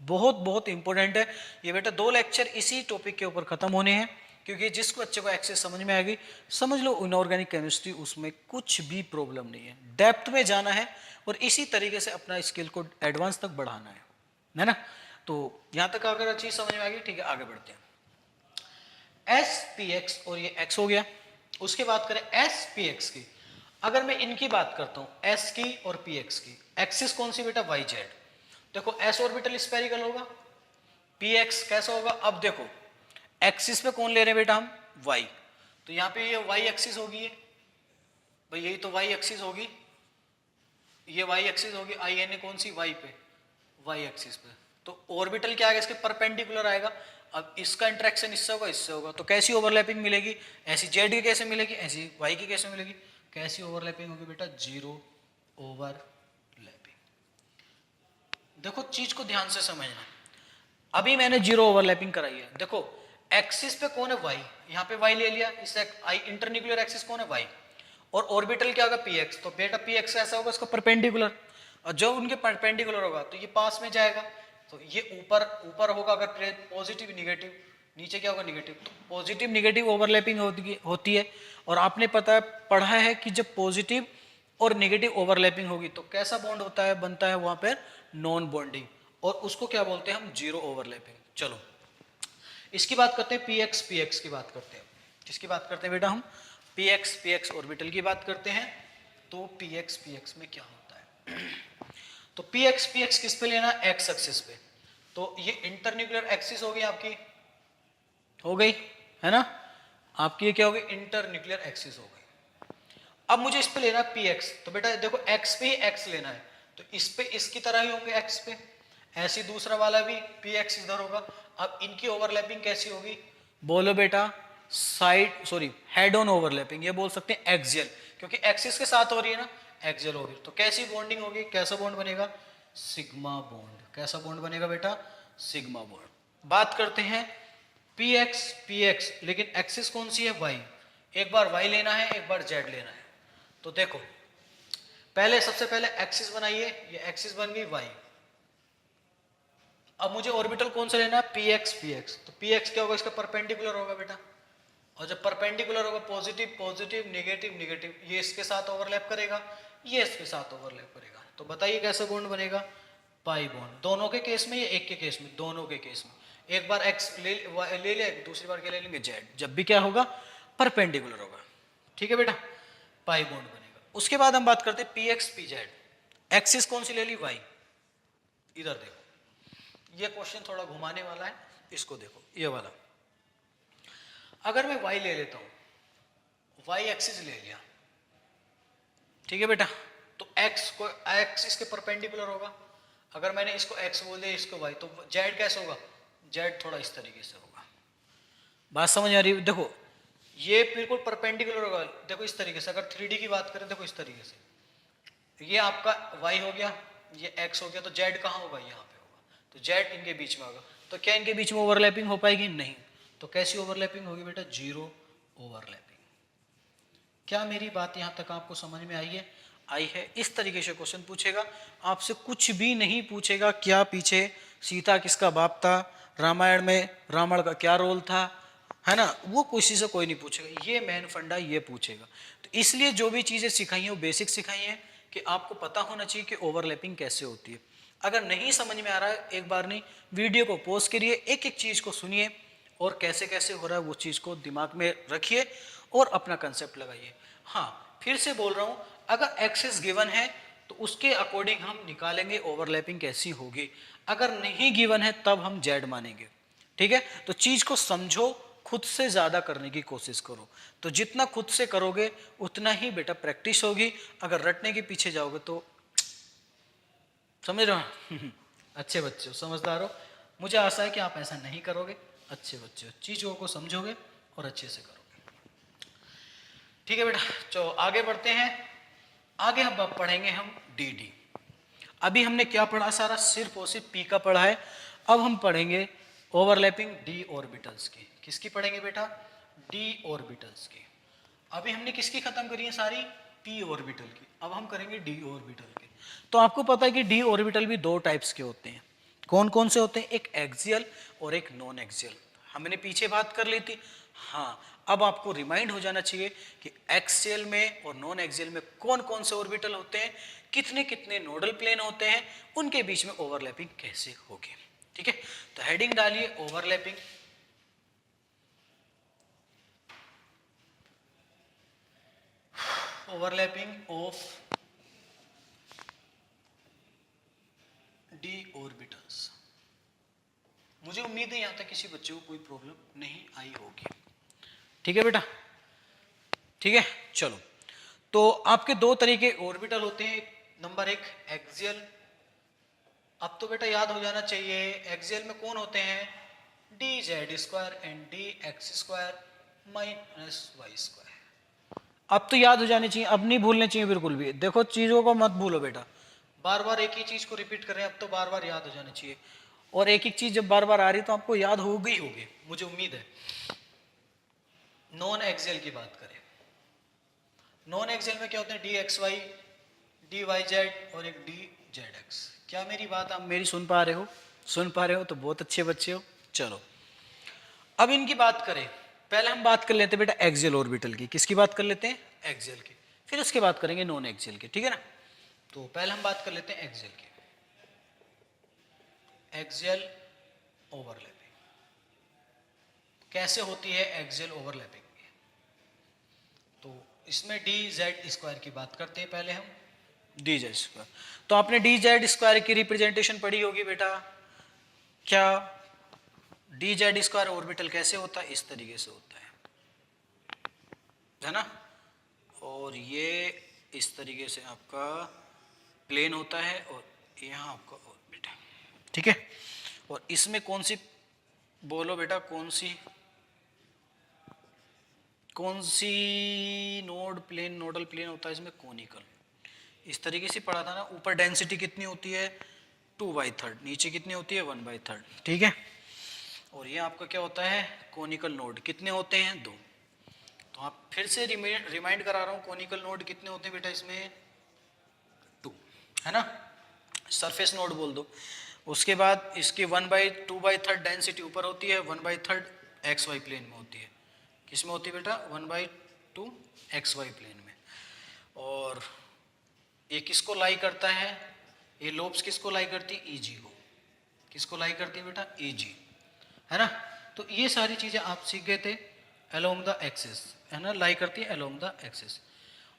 बहुत बहुत इंपॉर्टेंट है ये बेटा, 2 लेक्चर इसी टॉपिक के ऊपर खत्म होने हैं, क्योंकि जिसको बच्चे को एक्सेस समझ में आएगी, समझ लो इनऑर्गेनिक केमिस्ट्री, उसमें कुछ भी प्रॉब्लम नहीं है, डेप्थ में जाना है और इसी तरीके से अपना स्किल को एडवांस तक बढ़ाना है ना। तो यहां तक अगर चीज समझ में आ गई, ठीक है, आगे बढ़ते हैं। एस पी एक्स और ये एक्स हो गया, उसके बात करें एस पी एक्स की, अगर मैं इनकी बात करता हूं एस की और पी एक्स की, एक्सिस कौन सी बेटा, वाई जेड। देखो एस ऑर्बिटल स्फेरिकल होगा, पी एक्स कैसा होगा, अब देखो एक्सिस पे कौन ले रहे हैं बेटा हम, वाई, तो यहाँ पे ये वाई एक्सिस होगी, ये भाई यही तो वाई एक्सिस होगी, ये वाई एक्सिस होगी, आई एन ए कौन सी, वाई पे, वाई एक्सिस पे, तो ऑर्बिटल क्या आएगा इसके परपेंडिकुलर आएगा। अब इसका इंटरेक्शन इससे होगा, इससे होगा, तो कैसी ओवरलैपिंग मिलेगी, ऐसी जेड की कैसे मिलेगी, ऐसी वाई की कैसे मिलेगी, कैसी ओवरलैपिंग होगी बेटा, जीरो ओवरलैपिंग। देखो चीज को ध्यान से समझना, अभी मैंने जीरो ओवरलैपिंग कराई है, देखो एक्सिस पे कौन है, वाई, यहाँ पे वाई ले लिया, इस आई इंटरन्यूक्लियर एक्सिस कौन है, वाई, और ऑर्बिटल क्या होगा, पी एक्स, तो बेटा पी एक्स ऐसा होगा इसका परपेंडिकुलर, और जब उनके परपेंडिकुलर होगा तो ये पास में जाएगा, तो ये ऊपर ऊपर होगा अगर पॉजिटिव निगेटिव, नीचे क्या होगा निगेटिव, तो पॉजिटिव निगेटिव ओवरलैपिंग होती है। और आपने पढ़ा है कि जब पॉजिटिव और नेगेटिव ओवरलैपिंग होगी तो कैसा बॉन्ड होता है, बनता है वहां पर नॉन बॉन्डिंग, और उसको क्या बोलते हैं हम, जीरो ओवरलैपिंग। चलो इसकी बात करते हैं, पी एक्स की बात करते हैं, किसकी बात करते हैं बेटा हम, पी एक्स ऑर्बिटल की बात करते हैं। तो पी एक्स में क्या होता है, तो पी एक्स किस पे लेना, एक्स एक्सिस पे, तो ये इंटरन्यूक्लियर एक्सिस होगी आपकी, हो गई है ना, आपकी ये क्या होगी, इंटरन्यूक्लियर एक्सिस हो गई। अब मुझे इस पे लेना है पी एक्स, तो बेटा देखो एक्स पे ही एक्स लेना है, तो इस पे इसकी तरह ही होंगे एक्स पे, ऐसी दूसरा वाला भी पी एक्स इधर होगा। अब इनकी ओवरलैपिंग कैसी होगी, बोलो बेटा, side sorry head on overlapping, ये बोल सकते हैं एक्सियल, क्योंकि एक्सिस के साथ हो रही है ना, एक्सियल होगी, तो कैसी बॉन्डिंग होगी, कैसा बॉन्ड बनेगा, सिग्मा बॉन्ड, कैसा बॉन्ड बनेगा बेटा, सिग्मा बॉन्ड। बात करते हैं पी एक्स, लेकिन एक्सिस कौन सी है, वाई, एक बार वाई लेना है, एक बार जेड लेना है, तो देखो पहले सबसे पहले एक्सिस बनाइए, ये एक्सिस बन गई वाई। अब मुझे ऑर्बिटल कौन सा लेना है, पी एक्स, तो पी एक्स क्या होगा, इसका परपेंडिकुलर होगा बेटा, और जब परपेंडिकुलर होगा पॉजिटिव पॉजिटिव नेगेटिव नेगेटिव, ये इसके साथ ओवरलैप करेगा, ये इसके साथ ओवरलैप करेगा, तो बताइए कैसा बॉन्ड बनेगा, पाई बॉन्ड। दोनों के केस में या एक के केस में, दोनों के केस में, एक बार एक्स ले ले दूसरी बार क्या ले लेंगे, जेड, जब भी क्या होगा, परपेंडिकुलर होगा, ठीक है बेटा, पाई बॉन्ड बनेगा। उसके बाद हम बात करते हैं P x P z, axis कौन सी ले ली, वाई, इधर देखो ये क्वेश्चन थोड़ा घुमाने वाला है, इसको देखो ये वाला, अगर मैं y ले लेता हूं, वाई एक्सिस ले लिया, ठीक है बेटा, तो एक्स इसके परपेंडिकुलर होगा। अगर मैंने इसको एक्स बोल दिया इसको वाई, तो जेड कैसे होगा, जेड थोड़ा इस तरीके से होगा। बात समझ आ रही है? देखो ये बिल्कुल परपेंडिकुलर होगा, देखो इस तरीके से। अगर 3D की बात करें देखो इस तरीके से, ये आपका y हो गया, ये x हो गया, तो z कहाँ होगा, यहाँ पे होगा, तो z इनके बीच में होगा। तो क्या इनके बीच में ओवरलैपिंग हो पाएगी? नहीं। तो कैसी ओवरलैपिंग होगी बेटा? Zero overlapping. क्या मेरी बात यहाँ तक आपको समझ में आई है? इस तरीके से क्वेश्चन पूछेगा, आपसे कुछ भी नहीं पूछेगा क्या पीछे सीता किसका बाप था, रामायण में रावण का क्या रोल था, है ना, वो किसी से कोई नहीं पूछेगा। ये मेन फंडा ये पूछेगा। तो इसलिए जो भी चीजें सिखाई हैं वो बेसिक सिखाई हैं कि आपको पता होना चाहिए कि ओवरलैपिंग कैसे होती है। अगर नहीं समझ में आ रहा है, एक बार नहीं, वीडियो को पॉज करिए, एक एक चीज को सुनिए और कैसे कैसे हो रहा है वो चीज को दिमाग में रखिए और अपना कंसेप्ट लगाइए। हाँ, फिर से बोल रहा हूं, अगर एक्सेस गिवन है तो उसके अकॉर्डिंग हम निकालेंगे ओवरलैपिंग कैसी होगी। अगर नहीं गिवन है तब हम जेड मानेंगे, ठीक है। तो चीज को समझो, खुद से ज्यादा करने की कोशिश करो। तो जितना खुद से करोगे उतना ही बेटा प्रैक्टिस होगी। अगर रटने के पीछे जाओगे तो, समझ रहे हो? अच्छे बच्चे हो, समझदार हो, मुझे आशा है कि आप ऐसा नहीं करोगे। अच्छे बच्चे हो, चीजों को समझोगे और अच्छे से करोगे, ठीक है बेटा। चलो आगे बढ़ते हैं। आगे हम पढ़ेंगे हम डी। अभी हमने क्या पढ़ा? सारा सिर्फ और सिर्फ पी का पढ़ा है। अब हम पढ़ेंगे ओवरलैपिंग डी ऑर्बिटल्स की। किसकी पढ़ेंगे बेटा? डी ऑर्बिटल्स की। अभी हमने किसकी खत्म करी है? सारी पी ऑर्बिटल की। अब हम करेंगे डी ऑर्बिटल की। तो आपको पता है कि डी ऑर्बिटल भी दो टाइप्स के होते हैं। कौन कौन से होते हैं? एक एक्सियल और एक नॉन एक्सियल। हमने पीछे बात कर ली थी। हाँ, अब आपको रिमाइंड हो जाना चाहिए कि एक्सियल में और नॉन एक्सियल में कौन कौन से ऑर्बिटल होते हैं, कितने कितने नोडल प्लेन होते हैं, उनके बीच में ओवरलैपिंग कैसे होगी, ठीक है। तो हेडिंग डालिए overlapping. Overlapping of D orbitals. मुझे उम्मीद है यहां तक किसी बच्चे को कोई प्रॉब्लम नहीं आई होगी, ठीक है बेटा, ठीक है। चलो, तो आपके दो तरीके ऑर्बिटल होते हैं। नंबर एक एक्सियल। अब तो बेटा याद हो जाना चाहिए, एक्सियल में कौन होते हैं? D Z square and d x square minus y square. अब तो याद हो जानी चाहिए, अब नहीं भूलने चाहिए बिल्कुल भी। देखो चीजों को मत भूलो बेटा, बार बार एक ही चीज को रिपीट कर रहे हैं, अब तो बार बार याद हो जानी चाहिए। और एक एक चीज जब बार बार आ रही है तो आपको याद हो गई होगी, मुझे उम्मीद है। नॉन एक्सियल की बात करें, नॉन एक्सियल में क्या होते हैं? D x Y, d Y Z और एक डी जेड एक्स। क्या मेरी बात आप मेरी सुन पा रहे हो? सुन पा रहे हो तो बहुत अच्छे बच्चे हो। चलो अब इनकी बात करें। पहले हम बात कर लेते हैं बेटा एक्सियल ऑर्बिटल की। किसकी बात कर लेते हैं? एक्सियल की। फिर उसके बात करेंगे नॉन एक्सियल की, ठीक है ना। तो पहले हम बात कर लेते हैं एक्सियल की। एक्सियल ओवरलैपिंग कैसे होती है? एक्सियल ओवरलैपिंग तो इसमें डी जेड स्क्वायर की बात करते हैं पहले हम। डी जेड स्क्वायर, तो आपने डी जेड स्क्वायर की रिप्रेजेंटेशन पढ़ी होगी बेटा। क्या डी जेड स्क्वायर ऑर्बिटल कैसे होता है? इस तरीके से होता है ना। और ये इस तरीके से आपका प्लेन होता है और यहाँ आपका ऑर्बिट है, ठीक है। और इसमें कौन सी, बोलो बेटा, कौन सी नोड प्लेन, नोडल प्लेन होता है इसमें? कोनिकल। इस तरीके से पढ़ा था ना। ऊपर डेंसिटी कितनी होती है? 2/3, नीचे कितनी होती है? 1/3, ठीक है। और ये आपका क्या होता है? Conical node. कितने होते हैं? 2। तो आप फिर से रिमाइंड करा रहा हूं, कोनिकल नोड कितने होते हैं बेटा इसमें? 2, है ना। सरफेस नोड बोल दो। उसके बाद इसकी 1/2/3 डेंसिटी ऊपर होती है, 1/3 एक्स वाई प्लेन में होती है। किस में होती है बेटा? 1/2 एक्स वाई प्लेन में। और ये किसको लाई करता है? ये लोब्स किसको लाई करती है? ईजी को। किसको लाई करती है बेटा? ईजी, है ना। तो ये सारी चीजें आप सीख गए थे। अलोंग द एक्सिस, है ना, लाई करती है अलोंग द एक्सिस।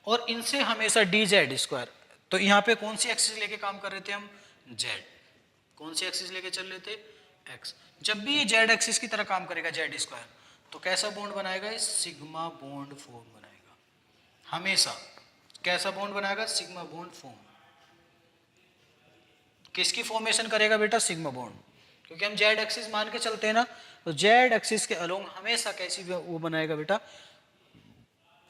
और इनसे हमेशा डी जेड स्क्वायर। तो यहाँ पे कौन सी एक्सिस लेके काम कर रहे थे हम? जेड। कौन सी एक्सिस लेके चल रहे थे? एक्स। जब भी ये जेड एक्सिस की तरह काम करेगा जेड स्क्वायर, तो कैसा बॉन्ड बनाएगा? सिग्मा बॉन्ड फॉर्म बनाएगा। हमेशा कैसा बॉन्ड बनाएगा? Sigma bond form. किसकी फॉर्मेशन करेगा बेटा? Sigma bond. क्योंकि हम जेड एक्सिस मान के चलते हैं ना, तो जेड एक्सिस के अलोंग हमेशा कैसी वो बनाएगा बेटा?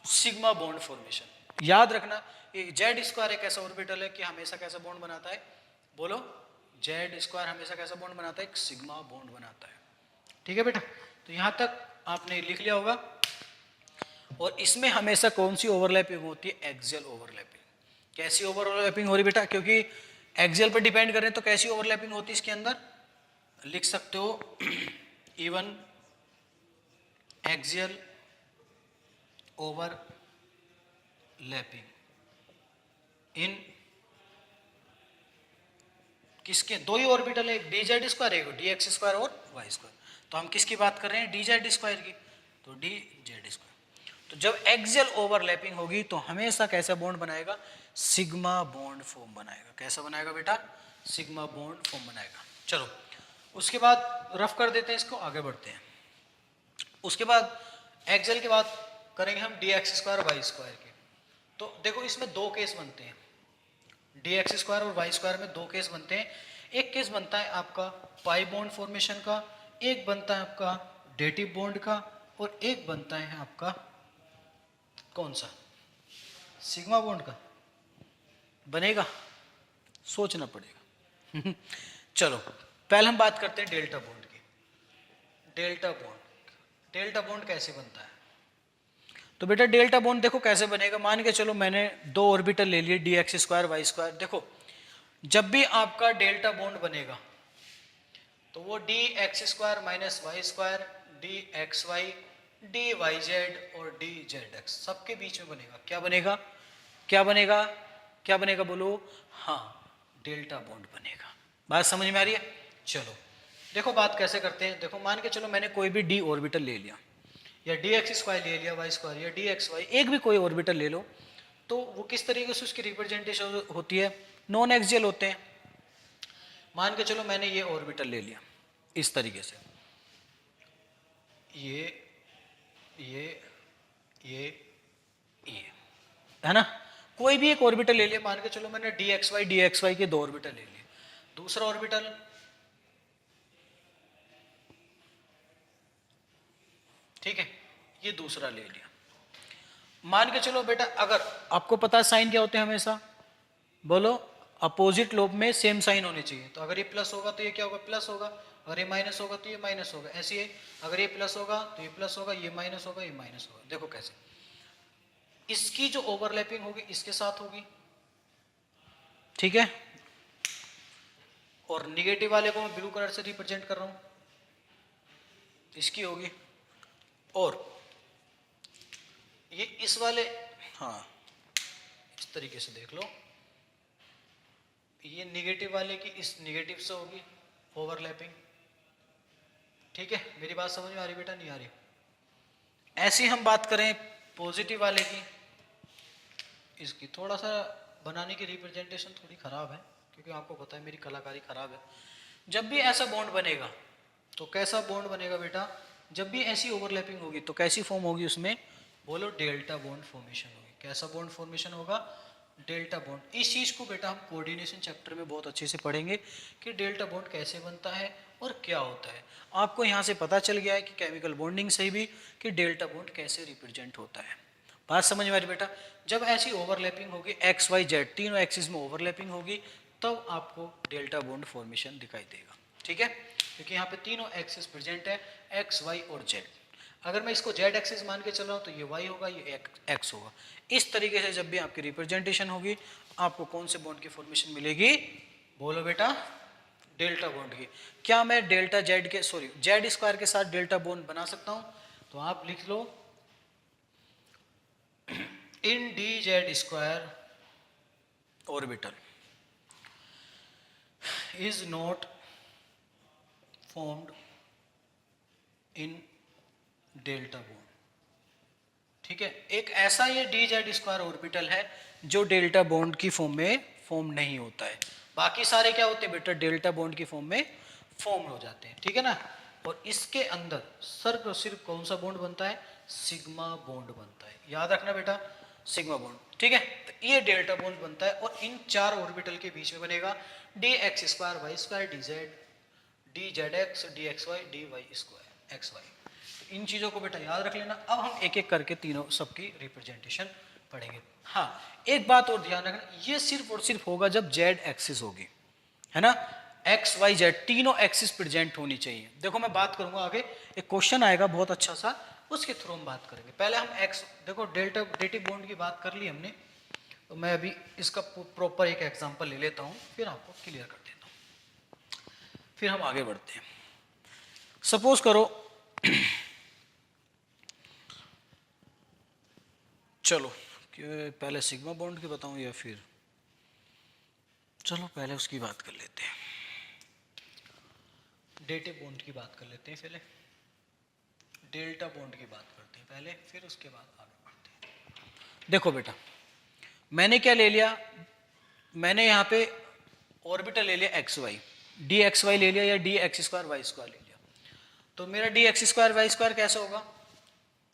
Sigma bond formation. याद रखना जेड स्क्वायर एक ऐसा ऑर्बिटल है कि हमेशा कैसा बॉन्ड बनाता है? बोलो, जेड स्क्वायर हमेशा कैसा बॉन्ड बनाता है? एक सिग्मा बॉन्ड बनाता है। ठीक है बेटा, तो यहां तक आपने लिख लिया होगा। और इसमें हमेशा कौन सी ओवरलैपिंग होती है? Axial overlapping. कैसी ओवरलैपिंग हो रही बेटा? क्योंकि एक्सियल पर डिपेंड कर रहे हैं, तो कैसी ओवरलैपिंग होती है इसके अंदर? लिख सकते हो इवन एक्सियल ओवरलैपिंग इन किसके? दो ही ऑर्बिटल है, एक डी जेड स्क्वायर, एक डी एक्स स्क्वायर और वाई स्क्वायर। तो हम किसकी बात कर रहे हैं? डी जेड स्क्वायर की, तो डी जेड स्क्वायर। तो जब एक्सियल ओवरलैपिंग होगी तो हमेशा कैसा बॉन्ड बनाएगा? सिग्मा बॉन्ड फॉर्म बनाएगा। कैसा बनाएगा बेटा? सिग्मा बॉन्ड फॉर्म बनाएगा। चलो उसके बाद रफ कर देते हैं इसको, आगे बढ़ते हैं। उसके बाद एक्सियल के बाद करेंगे हम d x square Y square के। तो देखो इसमें दो केस बनते हैं, डी एक्स स्क्वायर और वाई स्क्वायर में दो केस बनते हैं। एक केस बनता है आपका पाई बॉन्ड फॉर्मेशन का, एक बनता है आपका डेटिव बॉन्ड का, और एक बनता है आपका कौन सा? सिग्मा बॉन्ड का। बनेगा? सोचना पड़ेगा। चलो पहले हम बात करते हैं डेल्टा बॉन्ड की। डेल्टा बॉन्ड, डेल्टा बॉन्ड कैसे बनता है? तो बेटा डेल्टा बॉन्ड देखो कैसे बनेगा। मान के चलो मैंने दो ऑर्बिटल ले लिए, d x square Y square. देखो जब भी आपका डेल्टा बॉन्ड बनेगा तो वो d x square minus y square, d x Y, d Y Z और डी जेड एक्स सबके बीच में बनेगा। क्या बनेगा? क्या बनेगा? क्या बनेगा बोलो? हाँ, डेल्टा बॉन्ड बनेगा। बात समझ में आ रही है? चलो देखो बात कैसे करते हैं। देखो मान के चलो मैंने कोई भी डी ऑर्बिटल ले लिया, या डी एक्स स्क्वायर ले लिया, वाई स्क्वायर, या डी एक्स वाई, एक भी कोई ऑर्बिटल ले लो, तो वो किस तरीके से उसकी रिप्रेजेंटेशन होती है? नॉन एक्सियल होते हैं। मान के चलो मैंने ये ऑर्बिटल ले लिया इस तरीके से, ये है ना। कोई भी एक ऑर्बिटल ले लिया, मान के चलो मैंने डी एक्स वाई के दो ऑर्बिटल ले लिए। दूसरा ऑर्बिटल ठीक है, ये दूसरा ले लिया। मान के चलो बेटा, अगर आपको पता है साइन क्या होते हैं हमेशा? बोलो, अपोजिट लोब में सेम साइन होने चाहिए। तो अगर ये प्लस होगा तो ये क्या होगा? प्लस होगा। अगर ये माइनस होगा तो ये माइनस होगा। ऐसे ही अगर ये प्लस होगा तो ये प्लस होगा, ये माइनस होगा, ये माइनस होगा। देखो कैसे इसकी जो ओवरलैपिंग होगी इसके साथ होगी, ठीक है। और निगेटिव वाले को मैं ब्लू कलर से रिप्रेजेंट कर रहा हूं, इसकी होगी। और ये इस वाले, हाँ इस तरीके से देख लो, ये निगेटिव वाले की इस निगेटिव से होगी ओवरलैपिंग। ठीक है, मेरी बात समझ में आ रही बेटा? नहीं आ रही? ऐसी हम बात करें पॉजिटिव वाले की, इसकी थोड़ा सा बनाने की रिप्रेजेंटेशन थोड़ी खराब है, क्योंकि आपको पता है मेरी कलाकारी खराब है। जब भी ऐसा बॉन्ड बनेगा तो कैसा बॉन्ड बनेगा बेटा? जब भी ऐसी ओवरलैपिंग होगी तो कैसी फॉर्म होगी उसमें? बोलो, डेल्टा बॉन्ड फॉर्मेशन होगी। कैसा बॉन्ड फॉर्मेशन होगा? Delta bond. इस चीज़ को बेटा हम कोऑर्डिनेशन चैप्टर में बहुत अच्छे से पढ़ेंगे कि डेल्टा बॉन्ड कैसे बनता है और क्या होता है। आपको यहाँ से पता चल गया है कि केमिकल बॉन्डिंग से भी कि डेल्टा बॉन्ड कैसे रिप्रेजेंट होता है। बात समझ में आ रही बेटा? जब ऐसी ओवरलैपिंग होगी, एक्स वाई जेड तीनों एक्सिस में ओवरलैपिंग होगी, तब आपको डेल्टा बॉन्ड फॉर्मेशन दिखाई देगा। ठीक है, क्योंकि यहाँ पे तीनों एक्सिस प्रेजेंट है, एक्स वाई और जेड। अगर मैं इसको जेड एक्सिस मान के चल रहा हूँ तो ये वाई होगा, ये एक्स होगा। इस तरीके से जब भी आपकी रिप्रेजेंटेशन होगी आपको कौन से बॉन्ड की फॉर्मेशन मिलेगी? बोलो बेटा, डेल्टा बॉन्ड की। क्या मैं डेल्टा जेड के जेड स्क्वायर के साथ डेल्टा बॉन्ड बना सकता हूँ? तो आप लिख लो, in D Z square orbital is not formed in delta bond. ठीक है, एक ऐसा ये डी जेड स्क्वायर ऑर्बिटल है जो डेल्टा बॉन्ड की फॉर्म में फॉर्म नहीं होता है। बाकी सारे क्या होते हैं बेटा? डेल्टा बॉन्ड की फॉर्म में फॉर्म हो जाते हैं। ठीक है ना। और इसके अंदर सिर्फ कौन सा बॉन्ड बनता है? सिग्मा बॉन्ड बनता है। याद रखना बेटा, सिग्मा बॉन्ड, ठीक है। तो ये डेल्टा बॉन्ड बनता है और इन 4 ऑर्बिटल के बीच में बनेगा d x square Y square d z d Z x d x Y d y square x y. तो इन चीज़ों को बेटा याद रख लेना। अब हम एक एक करके तीनों सबकी रिप्रेजेंटेशन पढ़ेंगे। हाँ, एक बात और ध्यान रखना, ये सिर्फ और सिर्फ होगा जब जेड एक्सिस होगी, है ना। एक्स वाई जेड तीनों एक्सिस प्रेजेंट होनी चाहिए। देखो मैं बात करूंगा आगे, एक क्वेश्चन आएगा बहुत अच्छा सा, उसके थ्रू हम बात करेंगे। पहले हम एक्स, देखो डेल्टा डेटिव बॉन्ड की बात कर ली हमने, तो मैं अभी इसका प्रॉपर एक एग्जांपल ले लेता हूं, फिर आपको क्लियर कर देता हूं, फिर हम आगे बढ़ते हैं। सपोज करो चलो कि पहले सिग्मा बॉन्ड की बताऊं या फिर, चलो पहले उसकी बात कर लेते हैं, डेटिव बॉन्ड की बात कर लेते हैं। पहले डेल्टा बॉन्ड की बात करते हैं पहले, फिर उसके बाद आगे बढ़ते हैं। देखो बेटा, मैंने क्या ले लिया, मैंने यहाँ पे ऑर्बिटल ले लिया x Y, d x y ले लिया या d x square Y square ले लिया। तो मेरा d x square Y square कैसा होगा,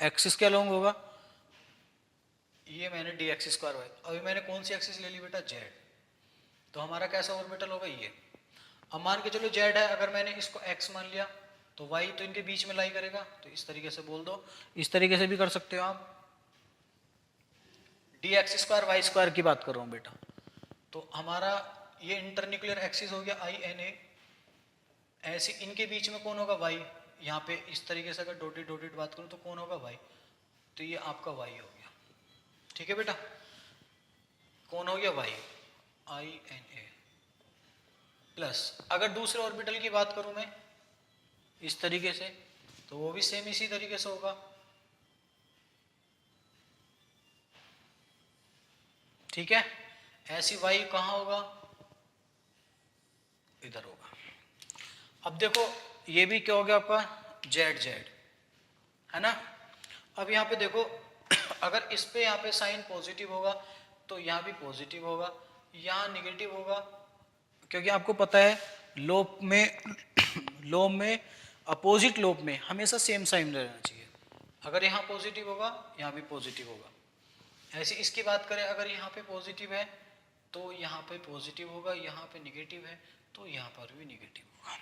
एक्सिस क्या लॉन्ग होगा, ये मैंने डी एक्स स्क्वायर वाई, अभी मैंने कौन सी एक्सिस ले ली बेटा, जेड। तो हमारा कैसा ऑर्बिटल होगा ये। अब मान के चलो जेड है, अगर मैंने इसको एक्स मान लिया तो वाई तो इनके बीच में लाई करेगा, तो इस तरीके से बोल दो, इस तरीके से भी कर सकते हो आप। D x square Y square की बात कर रहा हूँ बेटा, तो हमारा ये इंटरन्यूक्लियर एक्सिस हो गया आई एन ए, ऐसे इनके बीच में कौन होगा, वाई। यहाँ पे इस तरीके से अगर डॉटेड डॉटेड बात करूँ तो कौन होगा, वाई। तो ये आपका वाई हो गया, ठीक है बेटा, कौन हो गया, y, I N A plus. अगर दूसरे ऑर्बिटल की बात करूं मैं इस तरीके से, तो वो भी सेम इसी तरीके से होगा, ठीक है। ऐसी वाई कहाँ होगा, इधर होगा। अब देखो ये भी क्या हो गया आपका, जेड जेड, है ना। अब यहाँ पे देखो अगर इस पे यहाँ पे साइन पॉजिटिव होगा तो यहाँ भी पॉजिटिव होगा, यहाँ निगेटिव होगा, क्योंकि आपको पता है लोब में लोब में अपोजिट लोब में हमेशा सेम साइन रहना चाहिए। अगर यहाँ पॉजिटिव होगा यहाँ भी पॉजिटिव होगा। ऐसे इसकी बात करें, अगर यहाँ पे पॉजिटिव है तो यहाँ पे पॉजिटिव होगा, यहाँ पे निगेटिव है तो यहाँ पर भी निगेटिव होगा।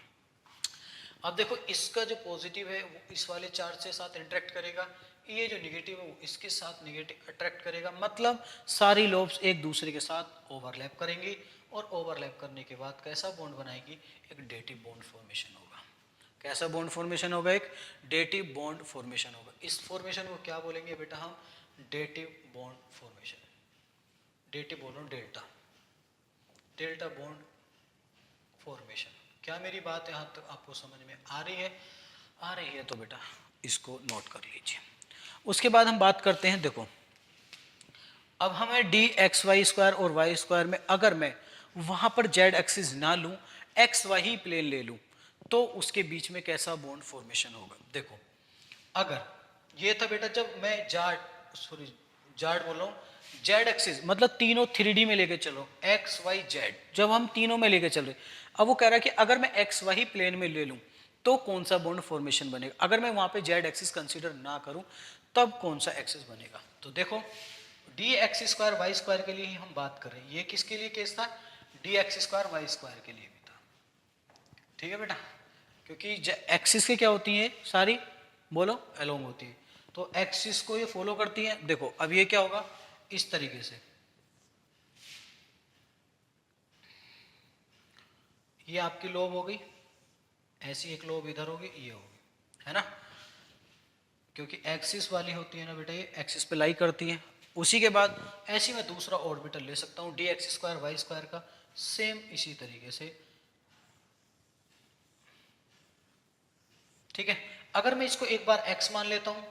अब देखो इसका जो पॉजिटिव है वो इस वाले चार्ज से साथ इंटरेक्ट करेगा, ये जो निगेटिव है वो इसके साथ निगेटिव अट्रैक्ट करेगा, मतलब सारी लोब्स एक दूसरे के साथ ओवरलैप करेंगी और ओवरलैप करने के बाद कैसा बॉन्ड बनाएगी, एक डेटिव बॉन्ड फॉर्मेशन होगा। कैसा बॉन्ड फॉर्मेशन होगा, एक डेटिव बॉन्ड फॉर्मेशन होगा। इस फॉर्मेशन को क्या बोलेंगे बेटा हम, डेटिव बॉन्ड फॉर्मेशन। डेटिव बोलो डेल्टा, डेल्टा बॉन्ड फॉर्मेशन। क्या मेरी बात यहाँ तक आपको समझ में आ रही है, आ रही है तो बेटा इसको नोट कर लीजिए। उसके बाद हम बात करते हैं, देखो अब हमें डी एक्स वाई स्क्वायर और वाई स्क्वायर में अगर मैं वहां पर जेड एक्सिस ना लूं, एक्स वाई ही प्लेन ले लूं, तो उसके बीच में कैसा बॉन्ड फॉर्मेशन होगा। देखो अगर ये था बेटा, जब मैं जाड बोल रहा हूँ, जेड एक्सिस मतलब तीनों 3D में लेके चलो, एक्स वाई जेड, जब हम तीनों में लेके चल रहे, अब वो कह रहा है कि अगर मैं एक्स वाई प्लेन में ले लूं तो कौन सा बॉन्ड फॉर्मेशन बनेगा, अगर मैं वहां पे जेड एक्सिस कंसीडर ना करूं तब कौन सा एक्सिस बनेगा। तो देखो d x square Y square के लिए ही हम बात कर रहे हैं, ये किसके लिए केस था, d x square Y square के लिए भी था, ठीक है बेटा, क्योंकि एक्सिस के क्या होती है सारी, बोलो अलोंग होती है, तो एक्सिस को ये फॉलो करती है। देखो अब ये क्या होगा, इस तरीके से ये आपकी लोब हो गई, ऐसी एक लोब इधर होगी, ये होगी, है ना, क्योंकि एक्सिस वाली होती है ना बेटा, ये एक्सिस पे लाई करती है। उसी के बाद ऐसी मैं दूसरा ऑर्बिटल ले सकता हूँ d x square Y square का, सेम इसी तरीके से, ठीक है। अगर मैं इसको एक बार x मान लेता हूँ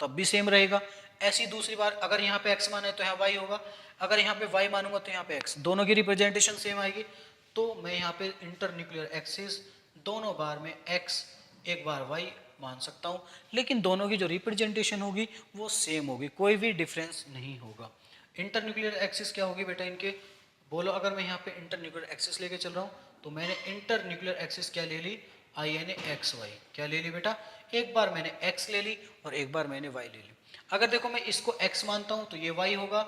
तब भी सेम रहेगा, ऐसी दूसरी बार अगर यहाँ पे x माना है तो यहाँ y होगा, अगर यहाँ पे y मानूंगा तो यहाँ पे x, दोनों की रिप्रेजेंटेशन सेम आएगी। तो मैं यहाँ पे इंटरन्यूक्लियर एक्सिस दोनों बार में x एक बार y मान सकता हूँ, लेकिन दोनों की जो रिप्रेजेंटेशन होगी वो सेम होगी, कोई भी डिफरेंस नहीं होगा। इंटरन्यूक्लियर एक्सिस क्या होगी बेटा इनके, बोलो अगर मैं यहाँ पे इंटरन्यूक्लियर एक्सिस लेके चल रहा हूँ तो मैंने इंटरन्यूक्लियर एक्सिस क्या ले ली, आई यानी एक्स वाई, क्या ले ली बेटा, एक बार मैंने x ले ली और एक बार मैंने y ले ली। अगर देखो मैं इसको x मानता हूं तो ये y होगा,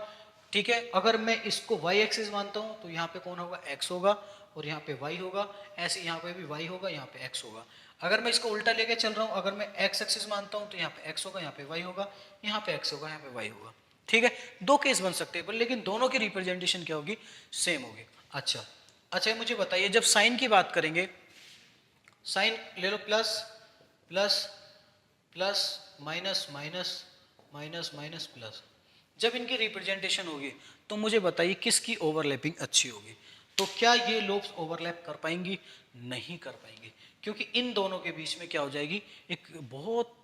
ठीक है। अगर मैं इसको y एक्सिस मानता हूं तो यहाँ पे कौन होगा, x होगा, और यहाँ पे y होगा। ऐसे यहाँ पे भी y होगा, यहाँ पे x होगा। अगर मैं इसको उल्टा लेके चल रहा हूँ, अगर मैं x एक्सिस मानता हूँ तो यहाँ पे x होगा, यहाँ पे y होगा, यहाँ पे x होगा, यहाँ पे y होगा, ठीक है। दो केस बन सकते हैं, पर लेकिन दोनों की रिप्रेजेंटेशन क्या होगी, सेम होगी। अच्छा अच्छा, मुझे बताइए जब साइन की बात करेंगे, साइन ले लो, plus plus plus minus minus minus minus plus, जब इनकी रिप्रेजेंटेशन होगी तो मुझे बताइए किसकी ओवरलैपिंग अच्छी होगी। तो क्या ये लोब्स ओवरलैप कर पाएंगी, नहीं कर पाएंगी, क्योंकि इन दोनों के बीच में क्या हो जाएगी, एक बहुत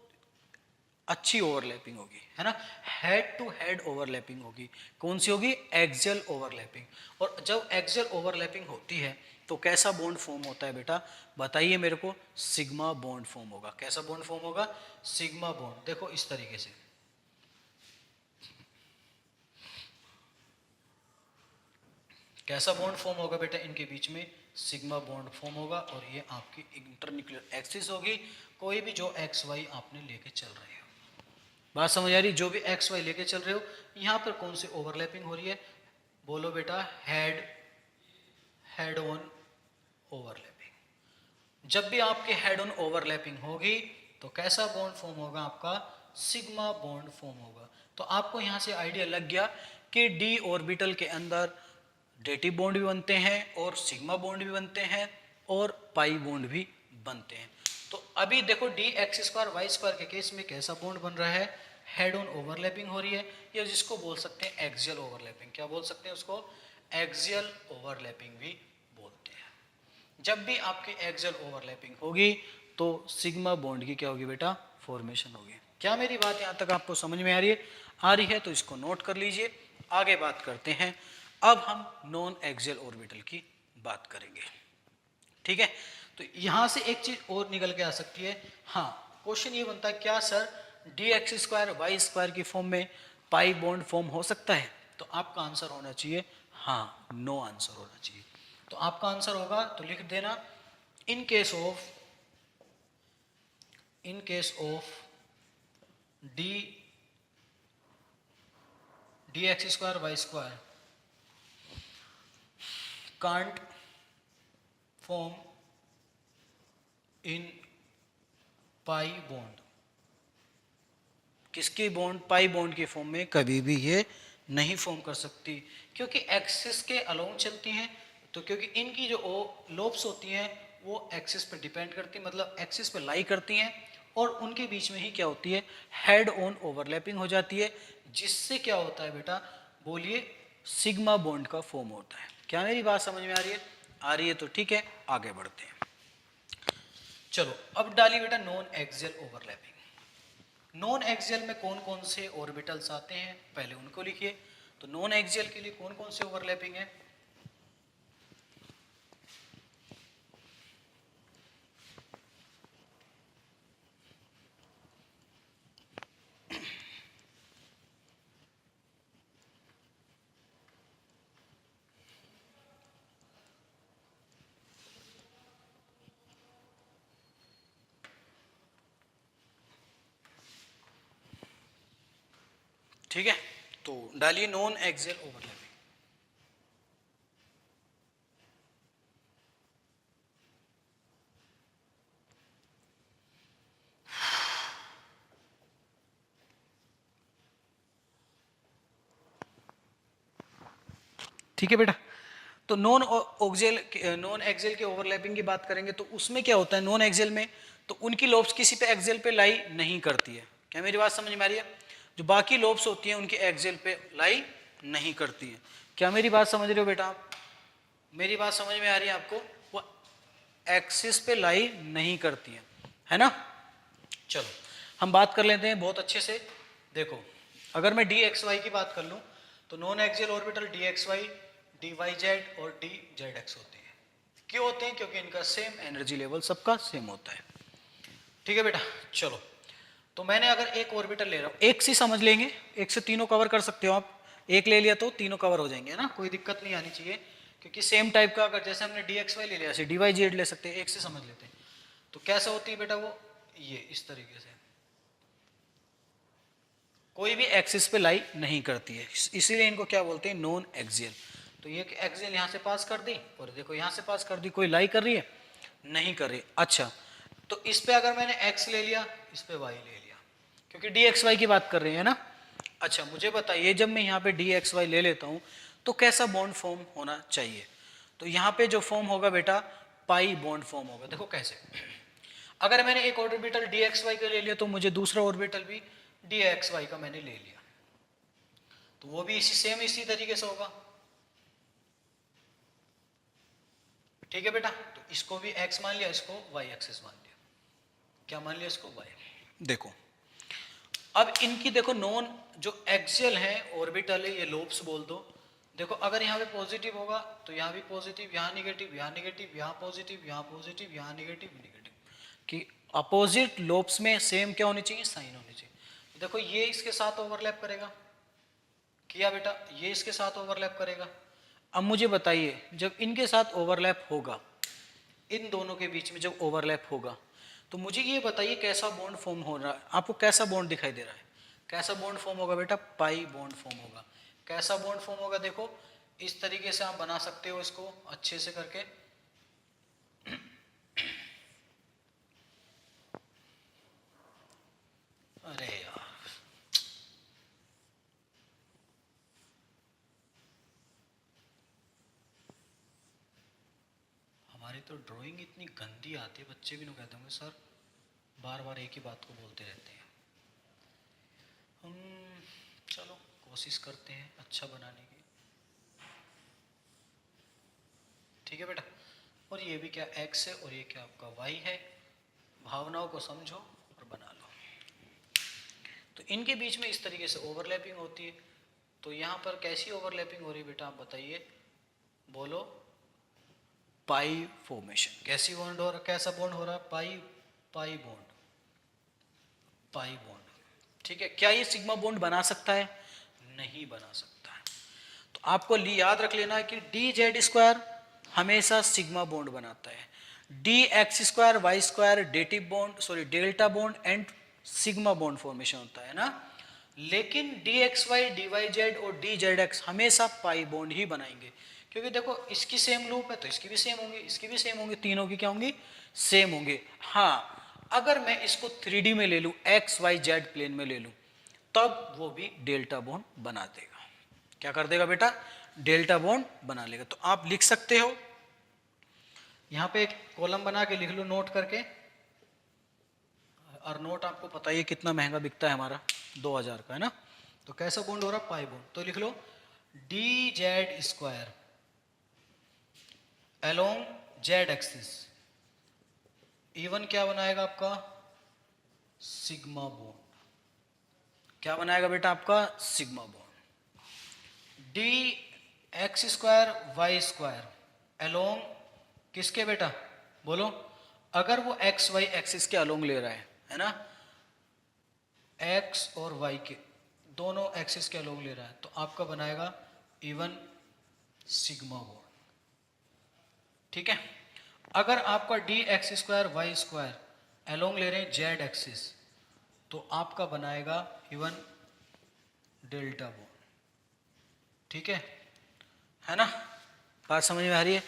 अच्छी ओवरलैपिंग होगी, है ना, हेड टू हेड ओवरलैपिंग होगी। कौन सी होगी, एक्सियल ओवरलैपिंग। और जब एक्सियल ओवरलैपिंग होती है तो कैसा बॉन्ड फॉर्म होता है बेटा, बताइए मेरे को, सिग्मा बॉन्ड फॉर्म होगा। कैसा बॉन्ड फॉर्म होगा, सिग्मा बॉन्ड। देखो इस तरीके से, कैसा बॉन्ड फॉर्म होगा बेटा, इनके बीच में सिग्मा बॉन्ड फॉर्म होगा, और ये आपकी इंटरन्यूक्लियर एक्सिस होगी, कोई भी जो एक्स वाई आपने लेके चल रहे हो। बात समझ आ रही, जो भी एक्स वाई लेके चल रहे हो, यहाँ पर कौन सी ओवरलैपिंग हो रही है, बोलो बेटा, हेड हेड ऑन ओवरलैपिंग। जब भी आपके हेड ऑन ओवरलैपिंग होगी तो कैसा बॉन्ड फॉर्म होगा, आपका सिग्मा बॉन्ड फॉर्म होगा। तो आपको यहाँ से आइडिया लग गया कि डी ऑर्बिटल के अंदर डेटिव बॉन्ड भी बनते हैं, और सिग्मा बॉन्ड भी बनते हैं, और पाई बॉन्ड भी बनते हैं। तो अभी देखो d x square Y square के केस में कैसा बॉन्ड बन रहा है, हेड ऑन ओवरलैपिंग हो रही है, या जिसको बोल सकते हैं एक्सियल ओवरलैपिंग। क्या बोल सकते हैं उसको, एक्सियल ओवरलैपिंग भी बोलते हैं। जब भी आपकी एक्सियल ओवरलैपिंग होगी तो सिग्मा बॉन्ड की क्या होगी बेटा, फॉर्मेशन होगी। क्या मेरी बात यहाँ तक आपको समझ में आ रही है, आ रही है तो इसको नोट कर लीजिए। आगे बात करते हैं, अब हम नॉन एक्सियल ऑर्बिटल की बात करेंगे, ठीक है। तो यहां से एक चीज और निकल के आ सकती है, हाँ, क्वेश्चन ये बनता है, क्या sir d x square Y square की फॉर्म में पाई बॉन्ड फॉर्म हो सकता है। तो आपका आंसर होना चाहिए हाँ, नो आंसर होना चाहिए। तो आपका आंसर होगा, तो लिख देना, in case of d x square Y square can't form in pi bond. किसकी बॉन्ड, पाई बॉन्ड के फॉर्म में कभी भी ये नहीं फॉर्म कर सकती, क्योंकि एक्सिस के अलोंग चलती हैं। तो क्योंकि इनकी जो लोब्स होती हैं वो एक्सिस पर डिपेंड करती, मतलब एक्सिस पर लाई करती हैं, और उनके बीच में ही क्या होती है, हेड ऑन ओवरलैपिंग हो जाती है, जिससे क्या होता है बेटा, बोलिए, सिग्मा बॉन्ड का फॉर्म होता है। क्या मेरी बात समझ में आ रही है, आ रही है तो ठीक है, आगे बढ़ते हैं। चलो अब डालिए बेटा non axial overlapping. Non axial में कौन कौन से ऑर्बिटल्स आते हैं, पहले उनको लिखिए। तो नॉन एक्सियल के लिए कौन कौन से ओवरलैपिंग है, ठीक है। तो डालिए नॉन एक्सियल ओवरलैपिंग। ठीक है बेटा, तो नॉन एक्सियल के ओवरलैपिंग की बात करेंगे तो उसमें क्या होता है, नॉन एक्सियल में तो उनकी लोब्स किसी पे एक्सियल पे लाई नहीं करती है। क्या मेरी बात समझ में आ रही है, जो बाकी लोब्स होती हैं उनके एक्सियल पे लाई नहीं करती है। क्या मेरी बात समझ रहे हो बेटा आप, मेरी बात समझ में आ रही है आपको, वो एक्सिस पे लाई नहीं करती है ना। चलो हम बात कर लेते हैं बहुत अच्छे से। देखो अगर मैं डी एक्स वाई की बात कर लूँ तो non axial orbital d x Y, d Y Z और डी जेड एक्स होते हैं। क्यों होते हैं, क्योंकि इनका सेम एनर्जी लेवल सबका सेम होता है। ठीक है बेटा, चलो तो मैंने अगर एक ऑर्बिटल ले रहा हूँ, एक से समझ लेंगे, एक से तीनों कवर कर सकते हो आप, एक ले लिया तो तीनों कवर हो जाएंगे, है ना, कोई दिक्कत नहीं आनी चाहिए। क्योंकि सेम टाइप का अगर जैसे हमने डी एक्स वाई ले लिया, ऐसे डी वाई जेड ले सकते हैं, एक से समझ लेते हैं। तो कैसे होती है बेटा वो, ये इस तरीके से, कोई भी एक्सिस पे लाई नहीं करती है, इसीलिए इनको क्या बोलते हैं, नॉन एक्सियल। तो ये एक्सियल यहाँ से पास कर दी और देखो यहाँ से पास कर दी, कोई लाई कर रही है, नहीं कर रही। अच्छा, तो इस पे अगर मैंने x ले लिया, इस पे y ले लिया, क्योंकि dxy की बात कर रहे हैं ना। अच्छा, मुझे बताइए जब मैं यहाँ पे dxy ले लेता हूँ तो कैसा बॉन्ड फॉर्म होना चाहिए। तो यहाँ पे जो फॉर्म होगा बेटा, पाई बॉन्ड फॉर्म होगा। देखो कैसे, अगर मैंने एक ऑर्बिटल dxy का ले लिया तो मुझे दूसरा ऑर्बिटल भी dxy का मैंने ले लिया, तो वो भी इसी तरीके से होगा। ठीक है बेटा, तो इसको भी x मान लिया, इसको y एक्सिस मान लिया, क्या मान लिया इसको, y। देखो अब इनकी देखो नॉन जो एक्सियल है ऑर्बिटल है, ये लोब्स बोल दो। देखो अगर यहाँ पे पॉजिटिव होगा तो यहाँ भी पॉजिटिव, यहाँ निगेटिव, यहाँ निगेटिव, यहाँ पॉजिटिव, यहाँ पॉजिटिव, यहाँ निगेटिव, निगेटिव, कि अपोजिट लोब्स में सेम क्या होनी चाहिए, साइन होनी चाहिए। देखो ये इसके साथ ओवरलैप करेगा, किया बेटा, ये इसके साथ ओवरलैप करेगा। अब मुझे बताइए जब इनके साथ ओवरलैप होगा, इन दोनों के बीच में जब ओवरलैप होगा, तो मुझे ये बताइए कैसा बॉन्ड फॉर्म हो रहा है, आपको कैसा बॉन्ड दिखाई दे रहा है, कैसा बॉन्ड फॉर्म होगा बेटा, पाई बॉन्ड फॉर्म होगा। कैसा बॉन्ड फॉर्म होगा, देखो इस तरीके से आप बना सकते हो इसको अच्छे से करके। अरे यार, हमारी तो ड्राइंग इतनी गंदी आती है, बच्चे भी नहीं कहते होंगे सर बार बार एक ही बात को बोलते रहते हैं। हम चलो कोशिश करते हैं अच्छा बनाने की। ठीक है बेटा, और ये भी क्या x है और ये क्या आपका y है, भावनाओं को समझो और बना लो। तो इनके बीच में इस तरीके से ओवरलैपिंग होती है। तो यहाँ पर कैसी ओवरलैपिंग हो रही है बेटा, आप बताइए, बोलो, पाई फॉर्मेशन। कैसी बॉन्ड हो रहा, कैसा बॉन्ड हो रहा है, पाई, पाई बॉन्ड, पाई बॉन्ड। ठीक है, क्या ये सिग्मा बॉन्ड बना सकता है, नहीं बना सकता है। तो आपको याद रख लेना है कि डी जेड स्क्वायर हमेशा सिग्मा बॉन्ड बनाता है, d x square Y square dative bond, sorry delta bond and sigma bond formation होता है ना। लेकिन d x Y, d Y Z और डी जेड एक्स हमेशा पाई बॉन्ड ही बनाएंगे, क्योंकि देखो इसकी सेम लूप है तो इसकी भी सेम होंगी, इसकी भी सेम होंगी, तीनों की क्या होंगी, सेम होंगे। हाँ, अगर मैं इसको 3D में ले लूं, एक्स वाई जेड प्लेन में ले लूं, तब वो भी डेल्टा बॉन्ड बना देगा। क्या कर देगा बेटा, डेल्टा बॉन्ड बना लेगा। तो आप लिख सकते हो, यहां पे एक कॉलम बना के लिख लो नोट करके, और नोट आपको पता ही कितना महंगा बिकता है हमारा, 2000 का है ना। तो कैसा बॉन्ड हो रहा है, पाई बॉन्ड। तो लिख लो D Z square along Z axis, even क्या बनाएगा आपका, सिग्मा बॉन्ड। क्या बनाएगा बेटा आपका, sigma bond. D x square Y square along किसके बेटा, बोलो, अगर वो एक्स वाई एक्सिस के अलोंग ले रहा है ना, एक्स और वाई के दोनों एक्सिस के अलोंग ले रहा है, तो आपका बनाएगा इवन सिग्मा बॉन्ड। ठीक है, अगर आपका d x square Y square along ले रहे हैं जेड एक्सिस, तो आपका बनाएगा इवन डेल्टा बॉन्ड। ठीक है ना, बात समझ में आ रही है,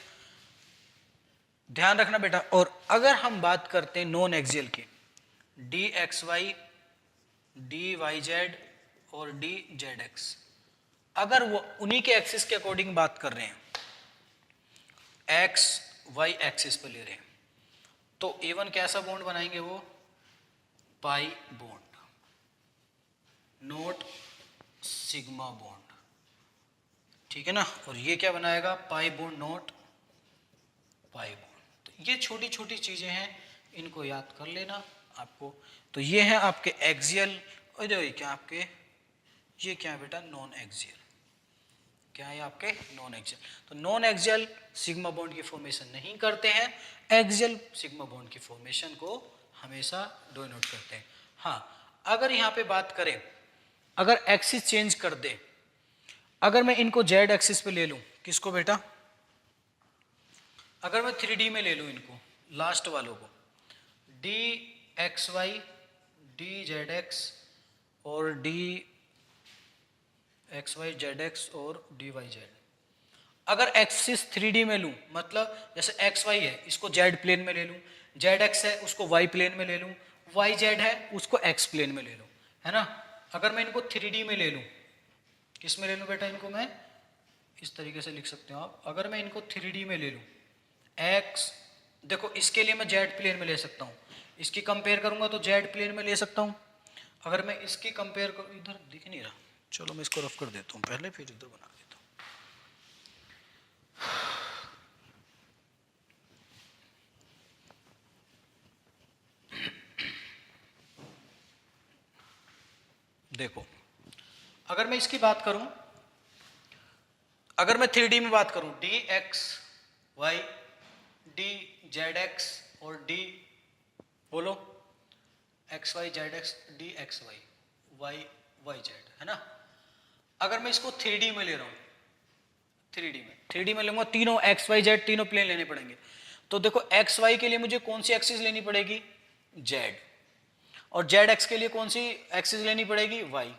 ध्यान रखना बेटा। और अगर हम बात करते हैं नॉन एक्सियल की, d x Y, d Y Z और डी जेड एक्स, अगर वो उन्हीं के एक्सिस के अकॉर्डिंग बात कर रहे हैं, एक्स वाई एक्सिस पे ले रहे हैं, तो इवन कैसा बॉन्ड बनाएंगे वो, pi bond, note sigma bond. ठीक है ना, और ये क्या बनाएगा, पाई बॉन्ड नोट पाई बॉन्ड। तो ये छोटी छोटी चीजें हैं, इनको याद कर लेना आपको। तो ये है आपके एक्सियल, और ये क्या आपके, ये क्या है बेटा, नॉन एक्सियल। क्या है आपके, नॉन एक्सियल। तो नॉन एक्सियल सिग्मा बॉन्ड की फॉर्मेशन नहीं करते हैं, एक्सियल सिग्मा बॉन्ड की फॉर्मेशन को हमेशा डिनोट करते हैं। हाँ, अगर यहाँ पे बात करें, अगर एक्सिस चेंज कर दे, अगर मैं इनको जेड एक्सिस पे ले लूं, किसको बेटा, अगर मैं 3D में ले लूं इनको, लास्ट वालों को, D x Y, D Z x और D x Y Z x और डी वाई जेड। अगर एक्सिस 3D में लूँ, मतलब जैसे एक्स वाई है इसको जेड प्लेन में ले लूँ, जेड एक्स है उसको वाई प्लेन में ले लूँ, वाई जेड है उसको एक्स प्लेन में ले लूँ, है ना। अगर मैं इनको 3D में ले लूँ, किस में ले लूँ बेटा, इनको मैं इस तरीके से लिख सकते हो आप। अगर मैं इनको 3D में ले लूँ, एक्स, देखो इसके लिए मैं जेड प्लेन में ले सकता हूँ, इसकी कंपेयर करूँगा तो जेड प्लेन में ले सकता हूँ। अगर मैं इसकी कंपेयर करूँ, इधर दिख नहीं रहा, चलो मैं इसको रफ कर देता हूँ पहले, फिर इधर बना देता हूँ। देखो अगर मैं इसकी बात करूं, अगर मैं 3D में बात करूं, d x Y, D Z x और डी, बोलो, x Y Z x, d x y, y y z, है ना। अगर मैं इसको 3D में ले रहा हूं, 3D में लूंगा, तीनों एक्स वाई जेड तीनों प्लेन लेने पड़ेंगे। तो देखो एक्स वाई के लिए मुझे कौन सी एक्सिस लेनी पड़ेगी, जेड, और जेड एक्स के लिए कौन सी एक्सिस लेनी पड़ेगी, वाई,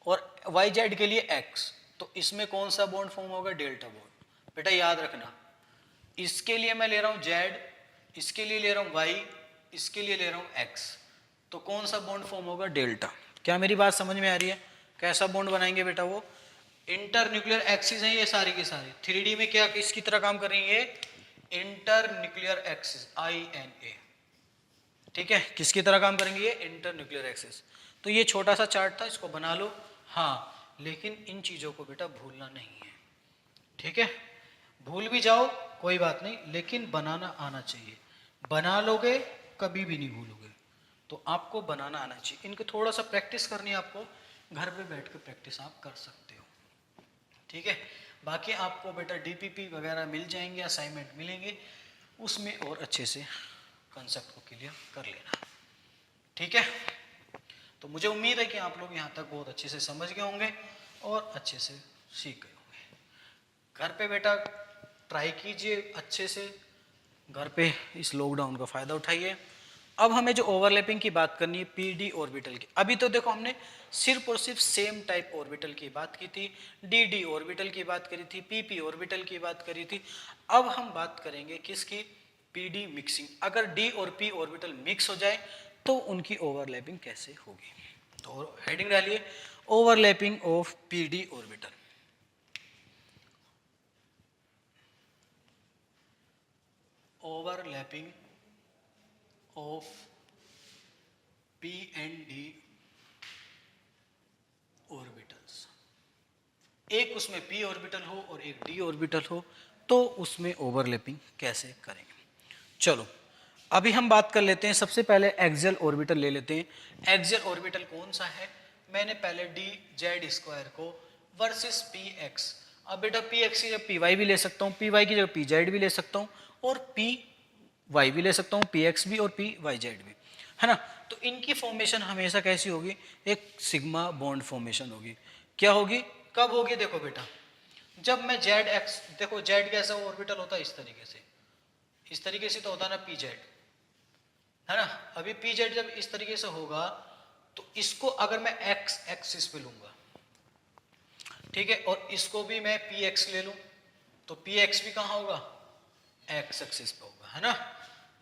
और वाई जेड के लिए एक्स। तो इसमें कौन सा बॉन्ड फॉर्म होगा, डेल्टा बॉन्ड। बेटा याद रखना, इसके लिए मैं ले रहा हूं जेड, इसके लिए ले रहा हूं वाई, इसके लिए ले रहा हूं एक्स, तो कौन सा बॉन्ड फॉर्म होगा, डेल्टा। क्या मेरी बात समझ में आ रही है, कैसा बॉन्ड बनाएंगे बेटा, वो इंटर न्यूक्लियर एक्सिस है ये सारी की सारी। 3D में क्या किसकी तरह काम कर रही है, इंटर न्यूक्लियर एक्सिस, INA, ठीक है, किसकी तरह काम करेंगे ये, इंटर न्यूक्लियर एक्सिस। तो ये छोटा सा चार्ट था, इसको बना लो। हाँ, लेकिन इन चीज़ों को बेटा भूलना नहीं है, ठीक है। भूल भी जाओ कोई बात नहीं, लेकिन बनाना आना चाहिए। बना लोगे कभी भी नहीं भूलोगे, तो आपको बनाना आना चाहिए। इनको थोड़ा सा प्रैक्टिस करनी है आपको, घर पे बैठ के प्रैक्टिस आप कर सकते हो, ठीक है। बाकी आपको बेटा DPP वगैरह मिल जाएंगे, असाइनमेंट मिलेंगे, उसमें और अच्छे से कंसेप्ट को क्लियर कर लेना, ठीक है। तो मुझे उम्मीद है कि आप लोग यहाँ तक बहुत अच्छे से समझ गए होंगे और अच्छे से सीख गए होंगे। घर पे बेटा ट्राई कीजिए अच्छे से, घर पे इस लॉकडाउन का फ़ायदा उठाइए। अब हमें जो ओवरलैपिंग की बात करनी है PD ऑर्बिटल की, अभी तो देखो हमने सिर्फ और सिर्फ सेम टाइप ऑर्बिटल की बात की थी, DD ऑर्बिटल की बात करी थी, PP ऑर्बिटल की बात करी थी। अब हम बात करेंगे किसकी, PD मिक्सिंग। अगर D और P ऑर्बिटल मिक्स हो जाए तो उनकी ओवरलैपिंग कैसे होगी। तो हेडिंग डालिए, overlapping of PD orbital. Overlapping of P and D orbitals, एक उसमें P ऑर्बिटल हो और एक D ऑर्बिटल हो, तो उसमें ओवरलैपिंग कैसे करेंगे। चलो अभी हम बात कर लेते हैं, सबसे पहले एक्सियल ऑर्बिटल ले लेते हैं। एक्सियल ऑर्बिटल कौन सा है, मैंने पहले dz² को वर्सेस px, अब बेटा px की जगह py भी ले सकता हूँ, py की जगह pz भी ले सकता हूँ, और py भी ले सकता हूँ, px भी और pyz भी, है ना। तो इनकी फॉर्मेशन हमेशा कैसी होगी, एक सिग्मा बॉन्ड फॉर्मेशन होगी। क्या होगी, कब होगी, देखो बेटा जब मैं zx, देखो z कैसा ऑर्बिटल होता है, इस तरीके से तो होता है ना pz, है ना। अभी pz जब इस तरीके से होगा तो इसको अगर मैं x एक्सिस पे लूंगा, ठीक है, और इसको भी मैं px ले लूं, तो px भी कहां होगा, x एक्सिस पे होगा, है ना।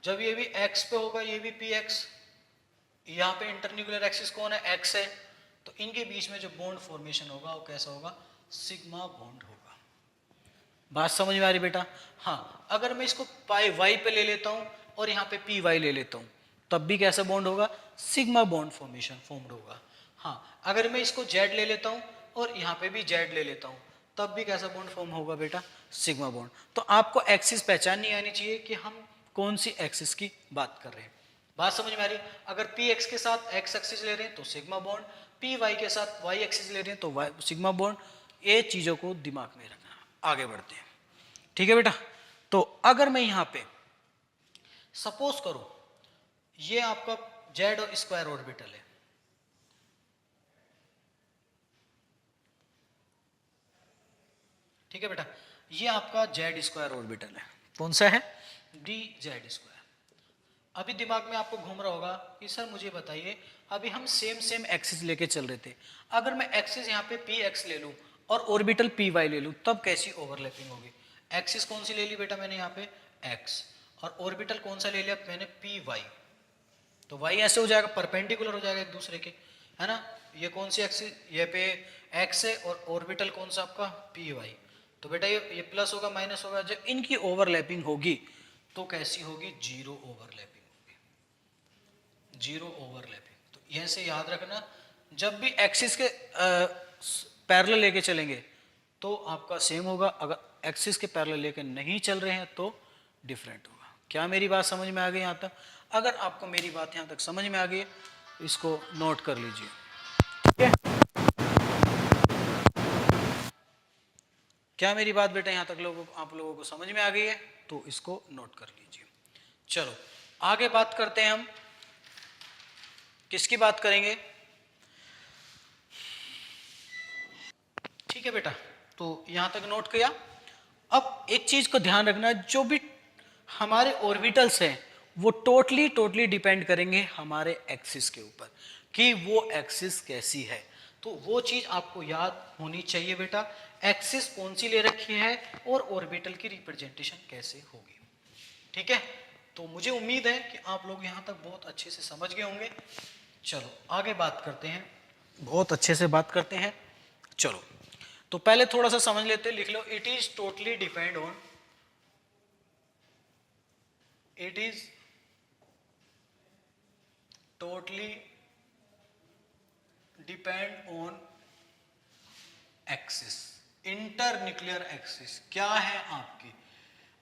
जब ये भी x पे होगा, ये भी px, यहाँ पे इंटरन्यूक्लियर एक्सिस कौन है, x है, तो इनके बीच में जो बॉन्ड फॉर्मेशन होगा वो कैसा होगा, सिग्मा बॉन्ड होगा। बात समझ में आ रही बेटा। हाँ, अगर मैं इसको पाई वाई पे ले लेता हूँ और यहाँ पे पी वाई ले लेता हूँ, तब भी कैसा बॉन्ड होगा, सिग्मा बॉन्ड फॉर्मेशन फॉर्म्ड होगा। हाँ, अगर मैं इसको जेड ले लेता हूँ और यहाँ पे भी जेड ले लेता हूँ, तब भी कैसा बॉन्ड फॉर्म होगा बेटा, सिग्मा बॉन्ड। तो आपको एक्सिस पहचान नहीं आनी चाहिए कि हम कौन सी एक्सिस की बात कर रहे हैं। बात समझ में आ रही, अगर पी एक्स के साथ एक्स एक्सिस ले रहे हैं तो सिग्मा बॉन्ड, पी वाई के साथ वाई एक्सिस ले रहे हैं तो सिग्मा बॉन्ड। ये चीज़ों को दिमाग में रखना। आगे बढ़ते हैं, ठीक है बेटा। तो अगर मैं यहां पे सपोज करूं ये आपका जेड और स्क्वायर ऑर्बिटल है, ठीक है बेटा, ये आपका जेड स्क्वायर ऑर्बिटल है, कौन सा है, डी जेड स्क्वायर। अभी दिमाग में आपको घूम रहा होगा कि सर मुझे बताइए, अभी हम सेम एक्सिस लेके चल रहे थे, अगर मैं एक्सिस यहाँ पे पी एक्स ले लूँ और ऑर्बिटल पी वाई ले लूँ तब कैसी ओवरलैपिंग होगी। एक्सिस कौन सी ले ली बेटा मैंने यहाँ पे एक्स, और ऑर्बिटल कौन सा ले लिया मैंने पी वाई, तो वाई ऐसे हो जाएगा, परपेंडिकुलर हो जाएगा एक दूसरे के, है ना। ये कौन सी एक्सिस, ये पे एक्स है और ऑर्बिटल कौन सा आपका पी वाई, तो बेटा ये प्लस होगा माइनस होगा, जब इनकी ओवरलैपिंग होगी तो कैसी होगी, जीरो ओवरलैपिंग होगी, जीरो ओवरलैपिंग। तो यह से याद रखना, जब भी एक्सिस के पैरेलल लेके चलेंगे तो आपका सेम होगा, अगर एक्सिस के पैरेलल लेके नहीं चल रहे हैं तो डिफरेंट होगा। क्या मेरी बात समझ में आ गई यहाँ तक? अगर आपको मेरी बात यहाँ तक समझ में आ गई इसको नोट कर लीजिए, ठीक है। क्या मेरी बात बेटा यहाँ तक आप लोगों को समझ में आ गई है? तो इसको नोट कर लीजिए। चलो आगे बात करते हैं, हम किसकी बात करेंगे, ठीक है बेटा। तो यहां तक नोट किया। अब एक चीज को ध्यान रखना, जो भी हमारे ऑर्बिटल्स हैं वो टोटली डिपेंड करेंगे हमारे एक्सिस के ऊपर, कि वो एक्सिस कैसी है। तो वो चीज आपको याद होनी चाहिए बेटा, एक्सिस कौन सी ले रखी है और ऑर्बिटल की रिप्रेजेंटेशन कैसे होगी, ठीक है। तो मुझे उम्मीद है कि आप लोग यहां तक बहुत अच्छे से समझ गए होंगे। चलो आगे बात करते हैं, बहुत अच्छे से बात करते हैं। चलो तो पहले थोड़ा सा समझ लेते हैं, लिख लो, it is totally depend on, it is totally depend on axis, inter nuclear axis क्या है आपकी,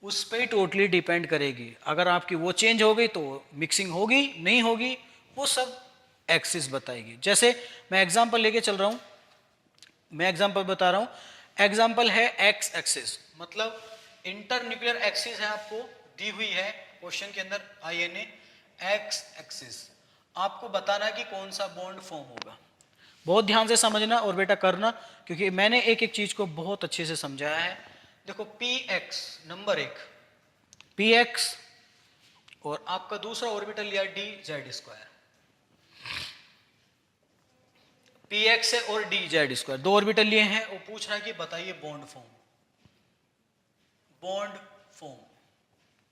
उस पर टोटली डिपेंड करेगी। अगर आपकी वो चेंज हो गई तो मिक्सिंग होगी, नहीं होगी वो सब एक्सिस बताएगी। जैसे मैं एग्जांपल लेके चल रहा हूं, मैं एग्जांपल बता रहा हूं, एग्जांपल है एक्स एक्सिस, मतलब इंटर न्यूक्लियर एक्सिस है, आपको दी हुई है क्वेश्चन के अंदर, INA एक्स एक्सिस, आपको बताना है कि कौन सा बॉन्ड फॉर्म होगा। बहुत ध्यान से समझना और बेटा करना, क्योंकि मैंने एक एक चीज को बहुत अच्छे से समझाया है। देखो पी एक्स नंबर एक, पी एक्स और आपका दूसरा ऑर्बिटल लिया D Z square, P x है और डी जेड स्क्वायर, दो ऑर्बिटल लिए हैं, वो पूछ रहा है कि बताइए बॉन्ड फॉर्म, बॉन्ड फॉर्म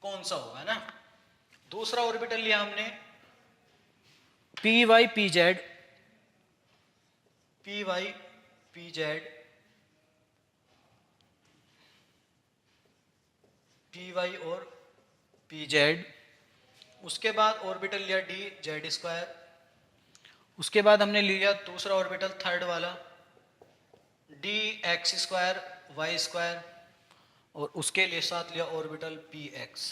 कौन सा होगा ना। दूसरा ऑर्बिटल लिया हमने p y p z, p y p z, p y और पी जेड, उसके बाद ऑर्बिटल लिया डी जेड स्क्वायर, उसके बाद हमने लिया दूसरा ऑर्बिटल थर्ड वाला d x square Y square, और उसके लिए साथ लिया ऑर्बिटल पी एक्स।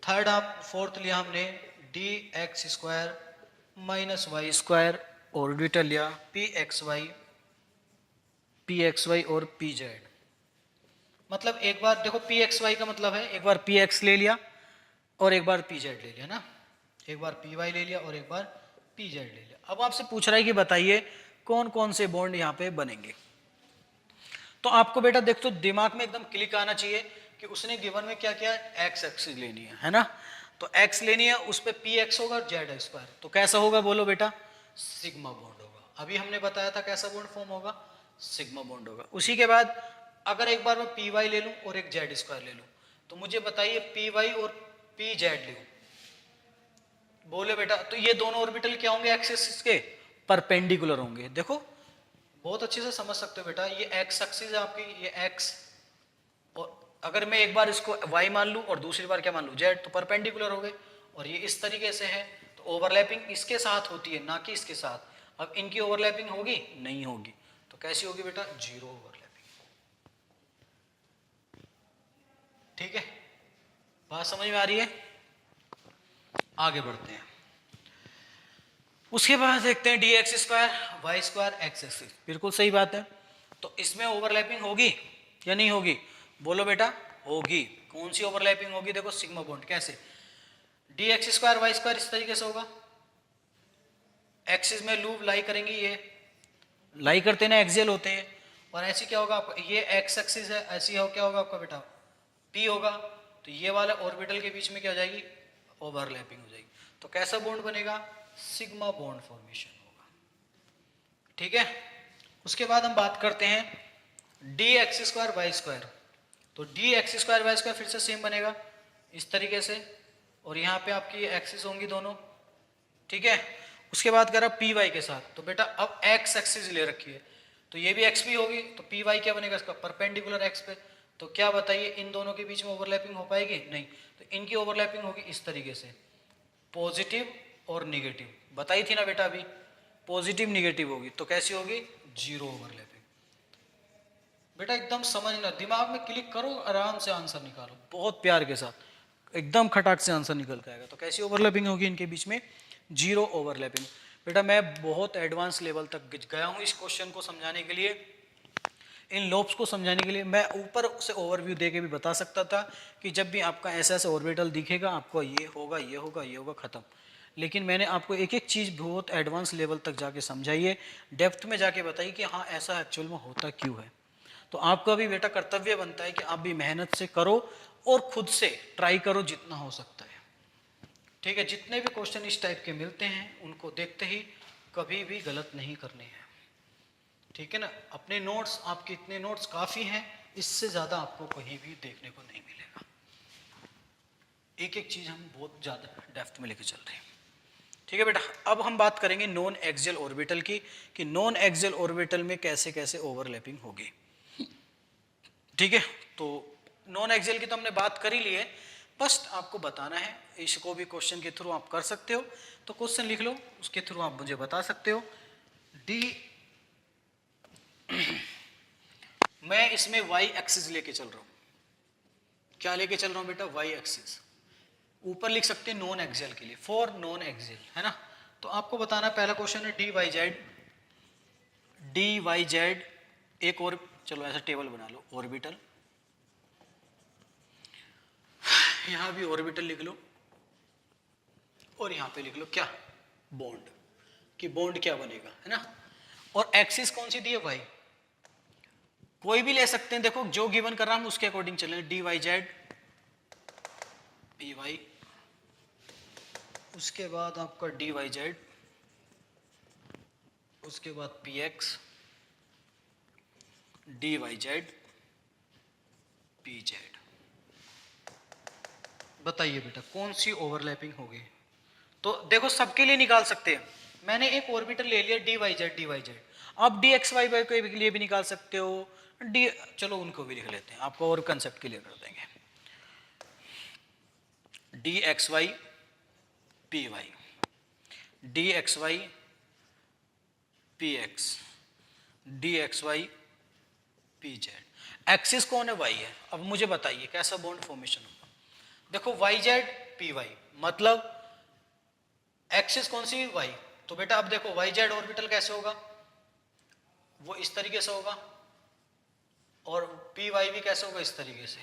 थर्ड आप फोर्थ लिया हमने d x square minus y square, orbital लिया पी एक्स वाई और पी जेड। मतलब एक बार देखो पी एक्स वाई का मतलब है एक बार पी एक्स ले लिया और एक बार पी जेड ले लिया ना, एक बार पी वाई ले लिया और एक बार पी जेड ले लिया। अब आपसे पूछ रहा है कि बताइए कौन कौन से बॉन्ड यहाँ पे बनेंगे। तो आपको बेटा देख तो दिमाग में एकदम क्लिक आना चाहिए कि उसने गिवन में क्या किया, एक्स एक्सिस लेनी है ना। तो एक्स लेनी है, उस पर पी एक्स होगा जेड स्क्वायर, तो कैसा होगा बोलो बेटा, सिग्मा बॉन्ड होगा। अभी हमने बताया था कैसा बॉन्ड फॉर्म होगा, सिग्मा बॉन्ड होगा। उसी के बाद अगर एक बार मैं पी वाई ले लूं और एक जेड स्क्वायर ले लूं, तो मुझे बताइए पी वाई और पी जेड ले बोले बेटा, तो ये दोनों ऑर्बिटल क्या होंगे एक्सिस के, परपेंडिकुलर होंगे। देखो बहुत अच्छे से समझ सकते हो बेटा, ये एक्स एक्सिस है आपकी, ये एक्स, और अगर मैं एक बार इसको y मान लूं और दूसरी बार क्या मान लूं z, तो परपेंडिकुलर हो गए। और ये इस तरीके से है, तो ओवरलैपिंग इसके साथ होती है ना कि इसके साथ। अब इनकी ओवरलैपिंग होगी, नहीं होगी, तो कैसी होगी बेटा, जीरो ओवरलैपिंग। ठीक है, बात समझ में आ रही है? आगे बढ़ते हैं। उसके बाद देखते हैं D x square Y square x axis, बिल्कुल सही बात है। तो इसमें ओवरलैपिंग होगी या नहीं होगी, बोलो बेटा होगी। कौन सी ओवरलैपिंग होगी, देखो सिग्मा बॉन्ड। कैसे, d x square Y square इस तरीके से होगा, एक्सिस में लूप लाई करेंगे, ये लाई करते ना एक्सियल होते हैं, और ऐसे क्या होगा आपका, ये एक्स एक्सिस है, ऐसी हो क्या होगा आपका बेटा पी होगा, तो ये वाला ऑर्बिटल के बीच में क्या हो जाएगी, ओवरलैपिंग हो जाएगी। तो कैसा बॉन्ड बनेगा? सिग्मा बॉन्ड फॉर्मेशन होगा। ठीक है, उसके बाद हम बात करते हैं D x square Y square. तो D x square Y square फिर से सेम बनेगा इस तरीके से, और यहाँ पे आपकी एक्सिस होंगी दोनों। ठीक है, उसके बाद करा पी वाई के साथ। तो बेटा अब एक्स एक्सिस ले रखी है, तो ये भी एक्स भी होगी, तो पी वाई क्या बनेगा इसका? परपेंडिकुलर एक्स पे। तो क्या बताइए, इन दोनों के बीच में ओवरलैपिंग हो पाएगी? नहीं। तो इनकी ओवरलैपिंग होगी इस तरीके से, पॉजिटिव और निगेटिव। बताई थी ना बेटा अभी, पॉजिटिव निगेटिव होगी। तो कैसी होगी? Zero overlapping. बेटा एकदम समझना, दिमाग में क्लिक करो, आराम से आंसर निकालो, बहुत प्यार के साथ एकदम खटाक से आंसर निकल के आएगा। तो कैसी ओवरलैपिंग होगी इनके बीच में? Zero overlapping. बेटा मैं बहुत एडवांस लेवल तक गया हूँ इस क्वेश्चन को समझाने के लिए, इन लोब्स को समझाने के लिए। मैं ऊपर से ओवरव्यू दे के भी बता सकता था कि जब भी आपका ऐसा ऐसा ऑर्बिटल दिखेगा आपको ये होगा, ये होगा, ये होगा, खत्म। लेकिन मैंने आपको एक एक चीज़ बहुत एडवांस लेवल तक जाके समझाई है, डेप्थ में जाके बताई कि हाँ ऐसा एक्चुअल में होता क्यों है। तो आपका भी बेटा कर्तव्य बनता है कि आप भी मेहनत से करो और खुद से ट्राई करो जितना हो सकता है। ठीक है, जितने भी क्वेश्चन इस टाइप के मिलते हैं उनको देखते ही कभी भी गलत नहीं करने हैं। ठीक है ना, अपने नोट्स, आपके इतने नोट्स काफ़ी हैं, इससे ज़्यादा आपको कहीं भी देखने को नहीं मिलेगा। एक एक चीज़ हम बहुत ज़्यादा डेप्थ में लेके चल रहे हैं। ठीक है बेटा, अब हम बात करेंगे नॉन एक्सियल ऑर्बिटल की, कि नॉन एक्सियल ऑर्बिटल में कैसे कैसे ओवरलैपिंग होगी। ठीक है, तो नॉन एक्सियल की तो हमने बात कर ही ली है, बस आपको बताना है। इसको भी क्वेश्चन के थ्रू आप कर सकते हो, तो क्वेश्चन लिख लो, उसके थ्रू आप मुझे बता सकते हो। डी मैं इसमें वाई एक्सिस लेके चल रहा हूं। क्या लेके चल रहा हूं बेटा? Y axis. ऊपर लिख सकते हैं नॉन एक्सियल के लिए, फॉर नॉन एक्सियल, है ना। तो आपको बताना, पहला क्वेश्चन है D Y z. D Y z एक और, चलो ऐसा टेबल बना लो, ऑर्बिटल, यहां भी ऑर्बिटल लिख लो, और यहां पे लिख लो क्या? बॉन्ड। कि बॉन्ड क्या बनेगा, है ना। और एक्सिस कौन सी दी है? वाई। कोई भी ले सकते हैं, देखो जो गिवन कर रहा हूं उसके अकॉर्डिंग चलें। D Y Z p y, उसके बाद आपका डी वाई जेड, उसके बाद p x, d Y Z p z. बताइए बेटा कौन सी ओवरलैपिंग होगी? तो देखो सबके लिए निकाल सकते हैं। मैंने एक ऑर्बिटल ले लिया d Y z, d Y z. आप डी एक्स वाई वाई के लिए भी निकाल सकते हो, डी, चलो उनको भी लिख लेते हैं, आपको और कंसेप्ट क्लियर कर देंगे। D x y p y, d x y p x, d x y p z. Axis कौन है? वाई है। अब मुझे बताइए कैसा बॉन्ड फॉर्मेशन होगा। देखो वाई जेड पी वाई, मतलब एक्सिस कौन सी? वाई। तो बेटा अब देखो वाई जेड ऑर्बिटल कैसे होगा? वो इस तरीके से होगा, और पी वाई भी कैसे होगा? इस तरीके से।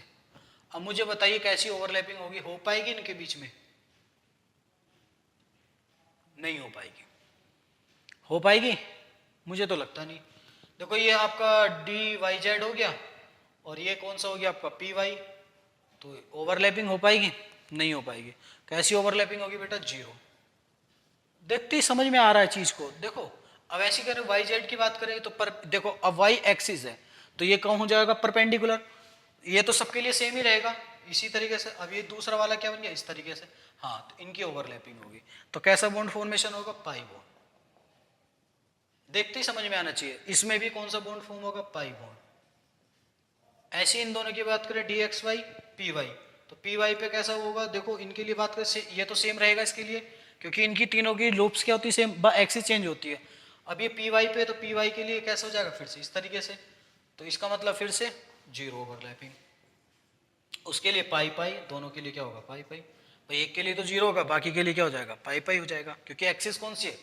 अब मुझे बताइए कैसी ओवरलैपिंग होगी? हो पाएगी इनके बीच में? नहीं हो पाएगी। हो पाएगी? मुझे तो लगता नहीं। देखो ये आपका डी वाई जेड हो गया, और ये कौन सा हो गया आपका? P y. तो ओवरलैपिंग हो पाएगी? नहीं हो पाएगी। कैसी ओवरलैपिंग होगी बेटा? जीरो। देखते ही समझ में आ रहा है चीज को। देखो अब ऐसी करें, वाई जेड की बात करें तो पर देखो अब वाई एक्सिस है, तो ये कौन हो जाएगा? परपेंडिकुलर। ये तो सबके लिए सेम ही रहेगा इसी तरीके से। अब ये दूसरा वाला क्या बन गया? इस तरीके से। हाँ, तो इनकी ओवरलैपिंग होगी। तो कैसा बॉन्ड फॉर्मेशन होगा? Pi bond. देखते ही समझ में आना चाहिए। इसमें भी कौन सा बॉन्ड फॉर्म होगा? Pi bond. ऐसे इन दोनों की बात करें d x y p y, तो पी वाई पे कैसा होगा? देखो इनके लिए बात करें, ये तो सेम रहेगा इसके लिए, क्योंकि इनकी तीनों की लूप्स क्या होती है? सेम, एक्सिस चेंज होती है। अब ये पी वाई पे, तो पी वाई के लिए कैसा हो जाएगा? फिर से इस तरीके से। तो इसका मतलब फिर से जीरो ओवरलैपिंग। उसके लिए पाई पाई, दोनों के लिए क्या होगा? पाई पाई। भाई एक के लिए तो जीरो होगा, बाकी के लिए क्या हो जाएगा? पाई पाई हो जाएगा, क्योंकि एक्सिस कौन सी है?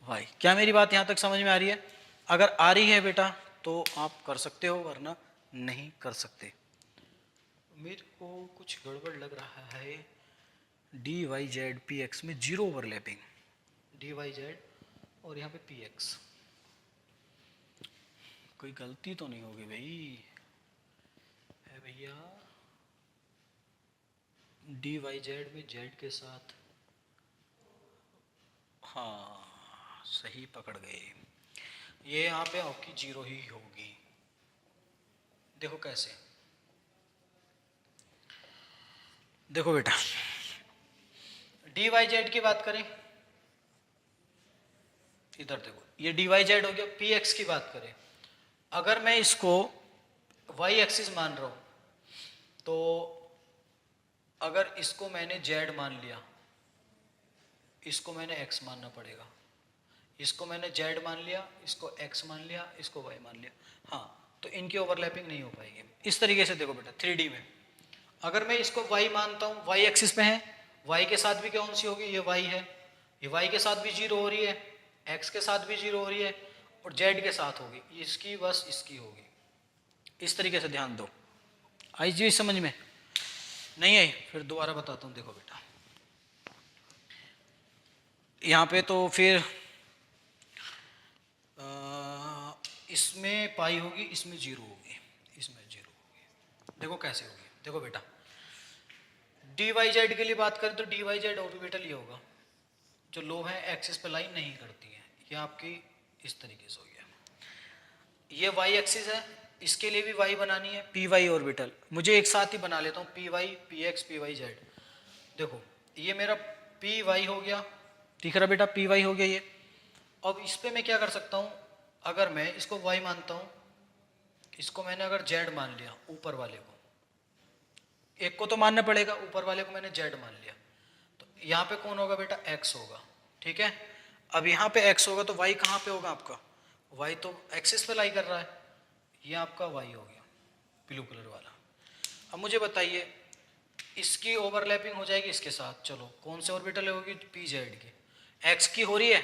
वाई। क्या मेरी बात यहाँ तक समझ में आ रही है? अगर आ रही है बेटा तो आप कर सकते हो, वरना नहीं कर सकते। मेरे को कुछ गड़बड़ लग रहा है। D Y Z P X में zero overlapping, D Y Z और यहाँ पे पी एक्स। कोई गलती तो नहीं होगी भाई? है भैया, डी वाई जेड में जेड के साथ, हाँ सही पकड़ गए, ये यहाँ पे आपकी जीरो ही होगी। देखो कैसे, देखो बेटा डी वाई जेड की बात करें, इधर देखो ये डी वाई जेड हो गया। पी एक्स की बात करें, अगर मैं इसको वाई एक्सिस मान रहा हूं तो अगर इसको मैंने जेड मान लिया, इसको मैंने एक्स मानना पड़ेगा, इसको मैंने जेड मान लिया, इसको एक्स मान लिया, इसको वाई मान लिया, हाँ तो इनकी ओवरलैपिंग नहीं हो पाएगी। इस तरीके से देखो बेटा 3D में अगर मैं इसको y मानता हूँ, y एक्सिस पे है, y के साथ भी कौन सी होगी, ये y है, ये y के साथ भी जीरो हो रही है, x के साथ भी जीरो हो रही है और z के साथ होगी, इसकी बस इसकी होगी। इस तरीके से ध्यान दो। आई जी समझ में? नहीं आई? फिर दोबारा बताता हूँ। देखो बेटा यहाँ पे तो फिर इसमें पाई होगी, इसमें जीरो होगी, इसमें जीरो होगी। देखो कैसे होगी, देखो बेटा डी वाई जेड के लिए बात करें तो डी वाई जेड ऑर्बिटल ये होगा, जो लो है एक्सिस पे लाइन नहीं करती है, ये आपकी इस तरीके से हो गया। ये वाई एक्सिस है, इसके लिए भी वाई बनानी है, पी वाई ऑर्बिटल, मुझे एक साथ ही बना लेता हूँ, p y p x p y z. देखो ये मेरा पी वाई हो गया, दिख रहा बेटा पी वाई हो गया ये। अब इस पे मैं क्या कर सकता हूँ, अगर मैं इसको वाई मानता हूँ, इसको मैंने अगर जेड मान लिया, ऊपर वाले को, एक को तो मानना पड़ेगा, ऊपर वाले को मैंने जेड मान लिया, तो यहाँ पे कौन होगा बेटा, एक्स होगा, ठीक है। अब यहाँ पे एक्स होगा तो वाई कहाँ पे होगा आपका, वाई तो एक्सिस पे लाई कर रहा है, ये आपका वाई हो गया ब्लू कलर वाला। अब मुझे बताइए इसकी ओवरलैपिंग हो जाएगी इसके साथ, चलो कौन से ऑर्बिटल होगी, पी जेड की। एक्स की हो रही है,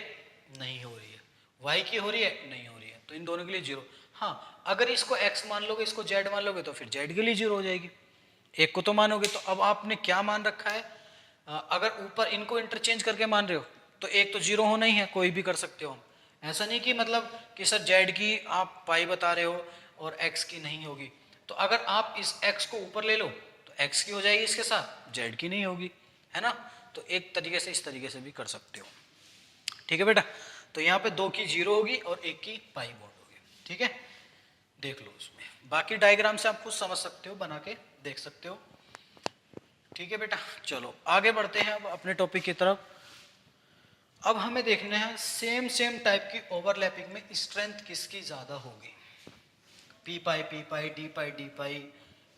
नहीं हो रही है, वाई की हो रही है, नहीं हो रही है, तो इन दोनों के लिए जीरो। हाँ अगर इसको एक्स मान लोगे, इसको जेड मान लोगे तो फिर जेड के लिए जीरो हो जाएगी, एक को तो मानोगे। तो अब आपने क्या मान रखा है, अगर ऊपर इनको इंटरचेंज करके मान रहे हो तो एक तो जीरो होना ही है, कोई भी कर सकते हो हम, ऐसा नहीं कि मतलब कि सर जेड की आप पाई बता रहे हो और एक्स की नहीं होगी। तो अगर आप इस एक्स को ऊपर ले लो तो एक्स की हो जाएगी इसके साथ, जेड की नहीं होगी, है ना। तो एक तरीके से इस तरीके से भी कर सकते हो, ठीक है बेटा। तो यहाँ पे दो की जीरो होगी और एक की पाई बॉन्ड होगी, ठीक है। देख लो उसमें बाकी डायग्राम से आप खुद समझ सकते हो, बना के देख सकते हो, ठीक है बेटा। चलो आगे बढ़ते हैं अब अपने टॉपिक की तरफ। अब हमें देखना है सेम टाइप की ओवरलैपिंग में स्ट्रेंथ किसकी ज्यादा होगी, पी पाई डी पाई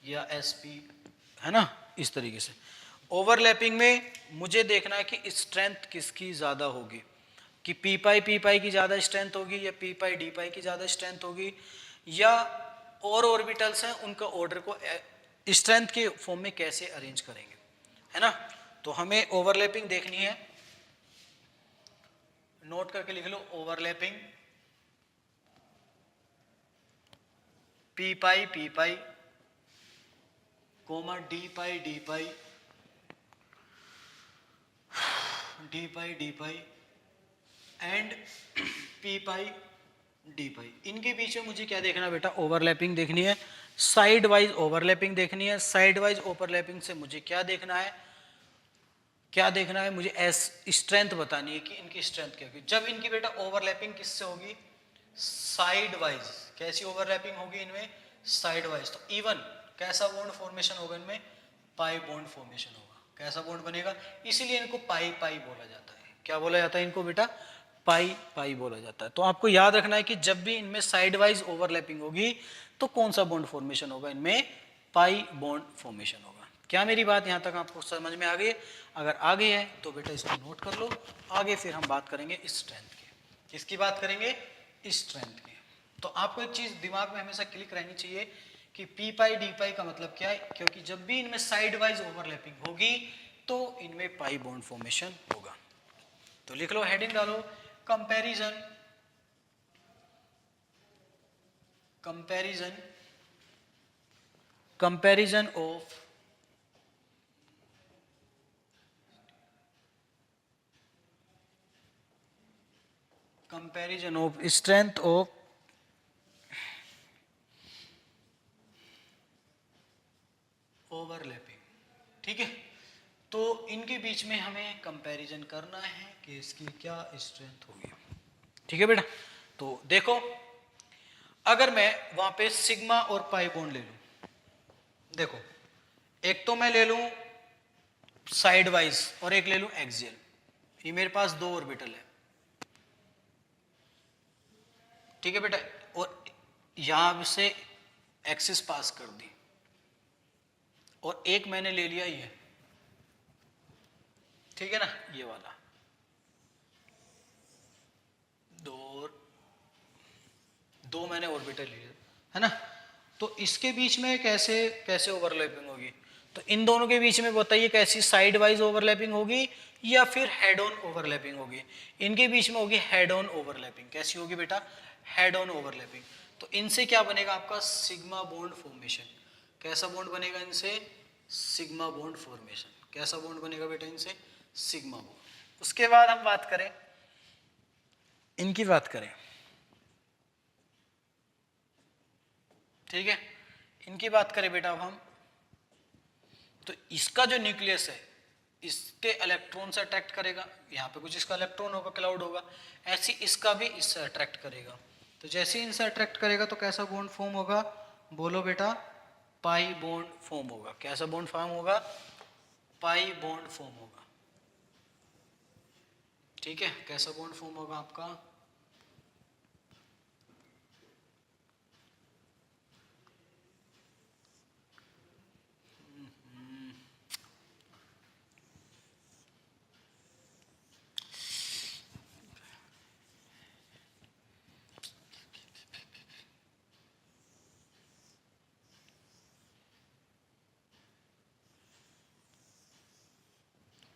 या एस पी, है ना। इस तरीके से ओवरलैपिंग में मुझे देखना है कि स्ट्रेंथ किसकी ज्यादा होगी, कि पी पाई की ज्यादा स्ट्रेंथ होगी या पी पाई डी पाई की ज्यादा स्ट्रेंथ होगी, या और ऑर्बिटल्स हैं उनका ऑर्डर को स्ट्रेंथ के फॉर्म में कैसे अरेंज करेंगे, है ना। तो हमें ओवरलैपिंग देखनी है, नोट करके लिख लो, overlapping P pi comma D pi D pi and P pi D pi. इनके बीच में मुझे क्या देखना बेटा, ओवरलैपिंग देखनी है, साइड वाइज ओवरलैपिंग देखनी है। साइड वाइज ओवरलैपिंग से मुझे क्या देखना है, मुझे एस स्ट्रेंथ बतानी है कि इनकी स्ट्रेंथ क्या होगी। जब इनकी बेटा ओवरलैपिंग किससे होगी, साइड वाइज। कैसी ओवरलैपिंग होगी इनमें, साइड वाइज। तो इवन कैसा बॉन्ड फॉर्मेशन होगा इनमें, पाई बॉन्ड फॉर्मेशन होगा। कैसा बॉन्ड बनेगा, इसीलिए इनको पाई बोला जाता है। क्या बोला जाता है इनको बेटा, पाई बोला जाता है। तो आपको याद रखना है कि जब भी इनमें साइड वाइज ओवरलैपिंग होगी तो कौन सा बॉन्ड फॉर्मेशन होगा, इनमें पाई बॉन्ड फॉर्मेशन होगा। क्या मेरी बात यहां तक आपको समझ में आ गई? अगर आगे है तो बेटा इसको नोट कर लो। आगे फिर हम बात करेंगे स्ट्रेंथ की। किसकी बात करेंगे, स्ट्रेंथ की। तो आपको एक चीज दिमाग में हमेशा क्लिक रहनी चाहिए कि पी पाई डी पाई का मतलब क्या है, क्योंकि जब भी इनमें साइड वाइज ओवरलैपिंग होगी तो इनमें पाई बॉन्ड फॉर्मेशन होगा। तो लिख लो, हेडिंग डालो, comparison of strength of overlapping, ठीक है। तो इनके बीच में हमें कंपैरिजन करना है कि इसकी क्या स्ट्रेंथ होगी। ठीक है बेटा, तो देखो अगर मैं वहां पे सिग्मा और पाई बॉन्ड ले लूं, देखो एक तो मैं ले लूं साइड वाइज और एक ले लूं एक्सियल, ये मेरे पास दो ऑर्बिटल है। ठीक है बेटा, और यहां से एक्सिस पास कर दी और एक मैंने ले लिया ये, ठीक है ना, ये वाला दो मैंने ऑर्बिटल लिए है ना। तो इसके बीच में कैसे कैसे ओवरलैपिंग होगी, तो इन दोनों के बीच में बताइए कैसी साइड वाइज ओवरलैपिंग होगी या फिर हेड ऑन ओवरलैपिंग होगी। इनके बीच में होगी हेड ऑन ओवरलैपिंग। कैसी होगी बेटा, हेड ऑन ओवरलैपिंग। तो इनसे क्या बनेगा आपका सिग्मा बॉन्ड फॉर्मेशन। कैसा बॉन्ड बनेगा इनसे, सिग्मा बॉन्ड फॉर्मेशन। कैसा बॉन्ड बनेगा बेटा इनसे, सिग्मा बॉन्ड। उसके बाद हम बात करें इनकी बात करें, ठीक है, इनकी बात करें बेटा अब हम, तो इसका जो न्यूक्लियस है इसके इलेक्ट्रॉन से अट्रैक्ट करेगा, यहाँ पे कुछ इसका इलेक्ट्रॉन होगा, क्लाउड होगा, ऐसे इसका भी इससे अट्रैक्ट करेगा। तो जैसे ही इनसे अट्रैक्ट करेगा तो कैसा बॉन्ड फॉर्म होगा, बोलो बेटा, पाई बॉन्ड फॉर्म होगा। कैसा बॉन्ड फॉर्म होगा, पाई बॉन्ड फॉर्म होगा। ठीक है, कैसा बॉन्ड फॉर्म होगा आपका,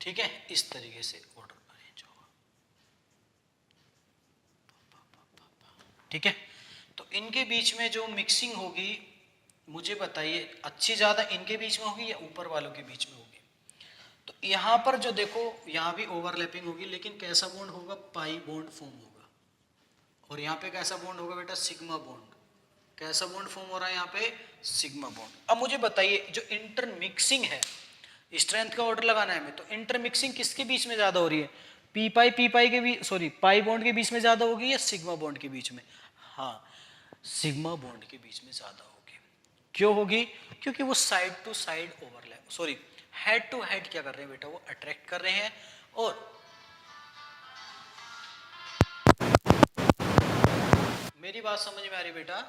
ठीक है, इस तरीके से ऑर्डर अरेंज होगा। ठीक है, तो इनके बीच में जो मिक्सिंग होगी मुझे बताइए, अच्छी ज्यादा इनके बीच में होगी या ऊपर वालों के बीच में होगी। तो यहां पर जो देखो यहां भी ओवरलैपिंग होगी, लेकिन कैसा बॉन्ड होगा, पाई बॉन्ड फॉर्म होगा। और यहाँ पे कैसा बॉन्ड होगा बेटा, सिग्मा बॉन्ड। कैसा बॉन्ड फॉर्म हो रहा है यहाँ पे, सिग्मा बॉन्ड। अब मुझे बताइए जो इंटरमिक्सिंग है, स्ट्रेंथ का ऑर्डर लगाना है हमें, तो इंटरमिक्सिंग किसके बीच में ज्यादा हो रही है, पी पाई के बीच, सॉरी पाई बॉन्ड के बीच में ज्यादा होगी या सिग्मा बॉन्ड के बीच में। हाँ, सिग्मा बॉन्ड के बीच में ज्यादा होगी। क्यों होगी, क्योंकि वो side to side overlap, sorry head to head क्या कर रहे हैं बेटा, वो अट्रैक्ट कर रहे हैं। और मेरी बात समझ में आ रही बेटा,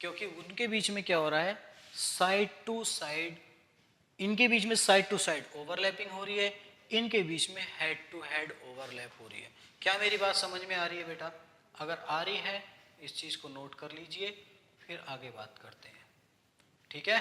क्योंकि उनके बीच में क्या हो रहा है, साइड टू साइड, इनके बीच में साइड टू साइड ओवरलैपिंग हो रही है, इनके बीच में हेड टू हेड ओवरलैप हो रही है। क्या मेरी बात समझ में आ रही है बेटा, अगर आ रही है इस चीज को नोट कर लीजिए, फिर आगे बात करते हैं। ठीक है,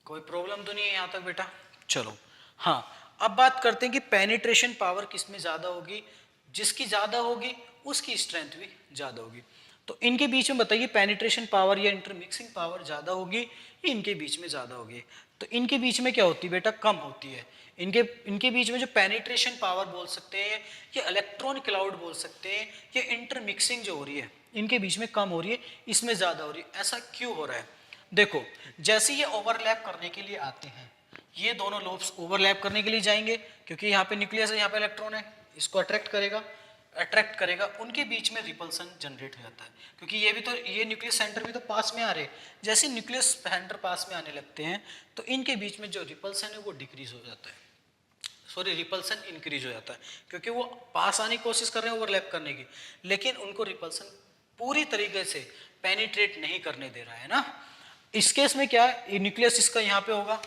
कोई प्रॉब्लम तो नहीं है यहां तक बेटा, चलो। हाँ, अब बात करते हैं कि पेनिट्रेशन पावर किसमें ज्यादा होगी, जिसकी ज्यादा होगी उसकी स्ट्रेंथ भी ज्यादा होगी। तो इनके बीच में बताइए पेनिट्रेशन पावर या इंटरमिक्सिंग पावर ज्यादा होगी, इनके बीच में ज्यादा होगी। तो इनके बीच में क्या होती है बेटा, कम होती है। इनके बीच में जो पेनिट्रेशन पावर बोल सकते हैं, या इलेक्ट्रॉन क्लाउड बोल सकते हैं, या इंटरमिक्सिंग जो हो रही है इनके बीच में कम हो रही है, इसमें ज्यादा हो रही है। ऐसा क्यों हो रहा है, देखो जैसे ये ओवरलैप करने के लिए आते हैं, ये दोनों लोब्स ओवरलैप करने के लिए जाएंगे, क्योंकि यहाँ पे न्यूक्लियस है, यहाँ पे इलेक्ट्रॉन है, इसको अट्रैक्ट करेगा, उनके बीच में रिपल्सन जनरेट हो जाता है। क्योंकि ये भी तो, ये न्यूक्लियस सेंटर भी तो पास में आ रहे हैं, जैसे न्यूक्लियस सेंटर पास में आने लगते हैं तो इनके बीच में जो रिपल्सन है वो डिक्रीज हो जाता है, सॉरी रिपल्सन इंक्रीज हो जाता है, क्योंकि वो पास आने की कोशिश कर रहे हैं ओवरलैप करने की, लेकिन उनको रिपल्सन पूरी तरीके से पेनिट्रेट नहीं करने दे रहा है ना। इस केस में क्या है, न्यूक्लियस इसका यहाँ पे होगा,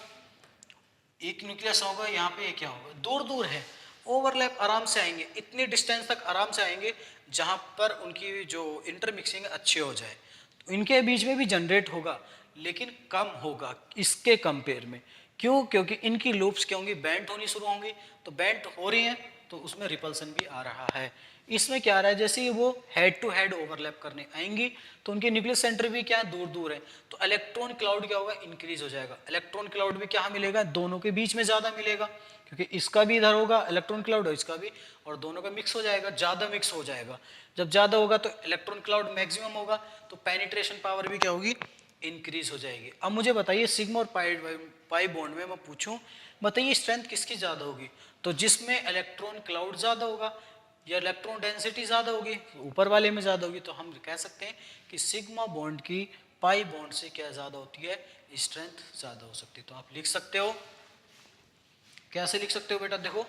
एक न्यूक्लियस होगा, यहाँ पे एक क्या होगा, दूर दूर है, ओवरलैप आराम से आएंगे, इतनी डिस्टेंस तक आराम से आएंगे जहां पर उनकी जो इंटरमिक्सिंग अच्छे हो जाए। तो इनके बीच में भी जनरेट होगा, लेकिन कम होगा इसके कंपेयर में। क्यों, क्योंकि इनकी लूप्स क्या होंगी, बेंट होनी शुरू होंगी, तो बेंट हो रही हैं तो उसमें रिपल्सन भी आ रहा है। इसमें क्या आ रहा है, जैसे वो हेड टू हेड ओवरलैप करने आएंगी तो उनके न्यूक्लियस सेंटर भी क्या दूर दूर है, तो इलेक्ट्रॉन क्लाउड क्या होगा, इंक्रीज हो जाएगा। इलेक्ट्रॉन क्लाउड भी क्या मिलेगा, दोनों के बीच में ज्यादा मिलेगा, क्योंकि इसका भी इधर होगा इलेक्ट्रॉन क्लाउड और इसका भी, और दोनों का मिक्स हो जाएगा, ज्यादा मिक्स हो जाएगा। जब ज्यादा होगा तो इलेक्ट्रॉन क्लाउड मैक्सिमम होगा, तो पेनिट्रेशन पावर भी क्या होगी, इंक्रीज हो जाएगी। अब मुझे बताइए सिग्मा और पाई बॉन्ड में मैं पूछूं, बताइए स्ट्रेंथ किसकी ज़्यादा होगी? तो जिसमें इलेक्ट्रॉन क्लाउड ज़्यादा होगा या इलेक्ट्रॉन डेंसिटी ज़्यादा होगी, ऊपर वाले में ज़्यादा होगी, तो हम कह सकते हैं कि सिग्मा बॉन्ड की पाई बॉन्ड से क्या ज़्यादा होती है, स्ट्रेंथ ज़्यादा हो सकती है। तो आप लिख सकते हो, कैसे लिख सकते हो बेटा? देखो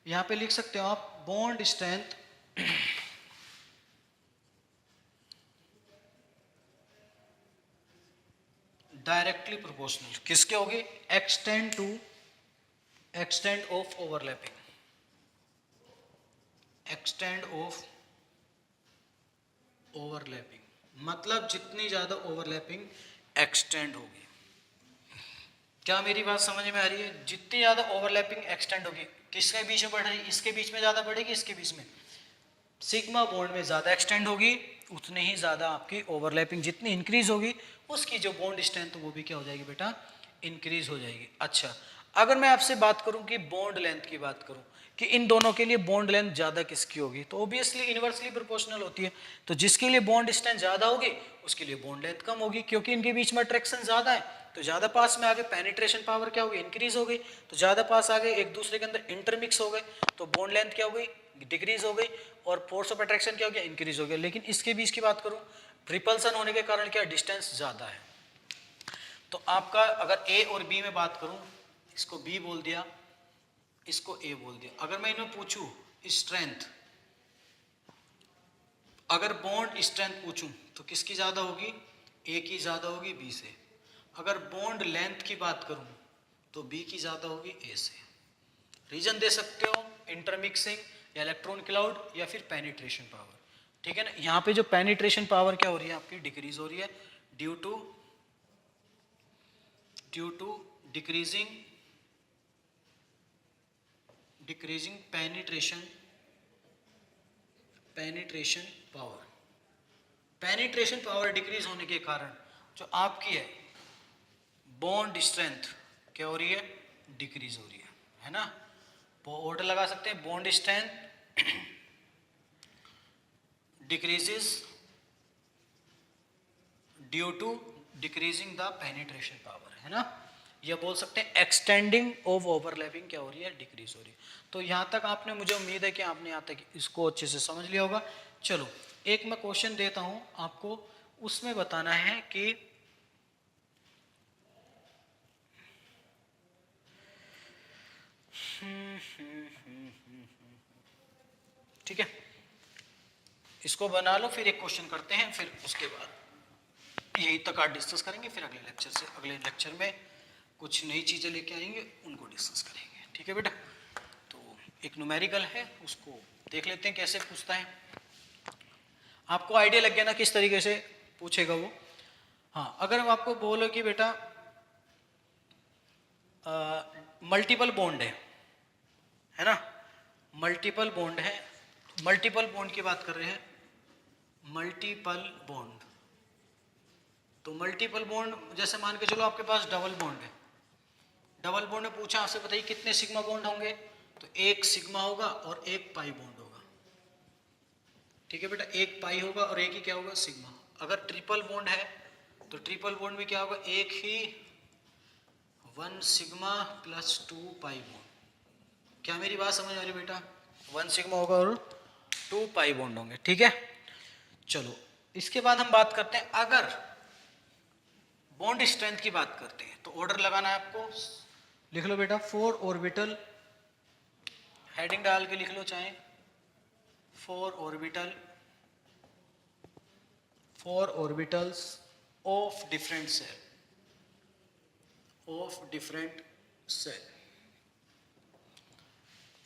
यहाँ पे लिख सकते हो आप, बॉन्ड स्ट्रेंथ डायरेक्टली प्रोपोर्शनल किसके होगी? Extend of overlapping, extend of overlapping मतलब जितनी ज्यादा ओवरलैपिंग एक्सटेंड होगी। क्या मेरी बात समझ में आ रही है? जितनी ज्यादा ओवरलैपिंग एक्सटेंड होगी, किसके बीच में बढ़ रही है? इसके बीच में ज्यादा बढ़ेगी, इसके बीच में। सिग्मा बॉन्ड में ज्यादा एक्सटेंड होगी, उतनी ही ज्यादा आपकी ओवरलैपिंग जितनी इंक्रीज होगी, उसकी जो बॉन्ड स्ट्रेंथ वो भी क्या हो जाएगी बेटा? इंक्रीज हो जाएगी। अच्छा, अगर मैं आपसे बात करूं कि बॉन्ड लेंथ की बात करूं कि इन दोनों के लिए बॉन्ड लेंथ ज्यादा किसकी होगी, तो ऑब्वियसली इनवर्सली प्रोपोर्शनल होती है। तो जिसके लिए बॉन्ड स्ट्रेंथ ज्यादा होगी उसके लिए बॉन्ड लेंथ कम होगी, क्योंकि इनके बीच में अट्रैक्शन ज्यादा है। तो ज्यादा पास में आगे पेनिट्रेशन पावर क्या होगी? इंक्रीज हो गई। तो ज्यादा पास आ गए, एक दूसरे के अंदर इंटरमिक्स हो गए, तो बॉन्ड लेंथ क्या हो गई? डिक्रीज हो गई। और फोर्स ऑफ अट्रैक्शन क्या हो गया? इंक्रीज हो गया। लेकिन इसके बीच की बात करूं, रिपल्सन होने के कारण क्या डिस्टेंस ज्यादा है। तो आपका अगर ए और बी में बात करूं, इसको बी बोल दिया, इसको ए बोल दिया। अगर मैं इन्हें पूछूं स्ट्रेंथ, अगर बॉन्ड स्ट्रेंथ पूछूं तो किसकी ज्यादा होगी? ए की ज्यादा होगी बी से। अगर बॉन्ड लेंथ की बात करूं तो बी की ज्यादा होगी ए से। रीजन दे सकते हो, इंटरमिक्सिंग या इलेक्ट्रॉन क्लाउड या फिर पेनिट्रेशन पावर। ठीक है ना? यहाँ पे जो पेनिट्रेशन पावर क्या हो रही है आपकी? डिक्रीज हो रही है due to decreasing penetration power. Penetration power decrease होने के कारण जो आपकी है बॉन्ड स्ट्रेंथ क्या हो रही है? डिक्रीज हो रही है ना? वो ऑर्डर लगा सकते हैं, bond strength decreases due to decreasing the penetration power, है ना? ये बोल सकते हैं एक्सटेंडिंग ऑफ ओवरलैपिंग क्या हो रही है? डिक्रीज हो रही है। तो यहाँ तक आपने, मुझे उम्मीद है कि आपने यहाँ तक इसको अच्छे से समझ लिया होगा। चलो एक मैं क्वेश्चन देता हूँ आपको, उसमें बताना है कि ठीक है, इसको बना लो, फिर एक क्वेश्चन करते हैं, फिर उसके बाद यही तक आज डिस्कस करेंगे, फिर अगले लेक्चर में कुछ नई चीज़ें लेके आएंगे, उनको डिस्कस करेंगे। ठीक है बेटा? तो एक न्यूमेरिकल है, उसको देख लेते हैं कैसे पूछता है। आपको आइडिया लग गया ना किस तरीके से पूछेगा वो? हाँ, अगर हम आपको बोलो कि बेटा मल्टीपल बॉन्ड है ना? मल्टीपल बॉन्ड है, मल्टीपल बॉन्ड की बात कर रहे हैं, मल्टीपल बॉन्ड। तो मल्टीपल बॉन्ड जैसे मान के चलो आपके पास डबल बॉन्ड है, डबल बॉन्ड में पूछा आपसे, बताइए कितने सिग्मा बॉन्ड होंगे? तो एक सिग्मा होगा और एक पाई बॉन्ड होगा। ठीक है बेटा, एक पाई होगा और एक ही क्या होगा? सिग्मा। अगर ट्रिपल बॉन्ड है तो ट्रिपल बॉन्ड में क्या होगा? एक ही 1 सिग्मा प्लस 2 पाई बॉन्ड। क्या मेरी बात समझ आ रही बेटा? 1 सिग्मा होगा और 2 पाई बॉन्ड होंगे। ठीक है, चलो इसके बाद हम बात करते हैं, अगर बॉन्ड स्ट्रेंथ की बात करते हैं तो ऑर्डर लगाना है आपको। लिख लो बेटा 4 ऑर्बिटल, हेडिंग डाल के लिख लो चाहे, 4 ऑर्बिटल्स ऑफ डिफरेंट सेल,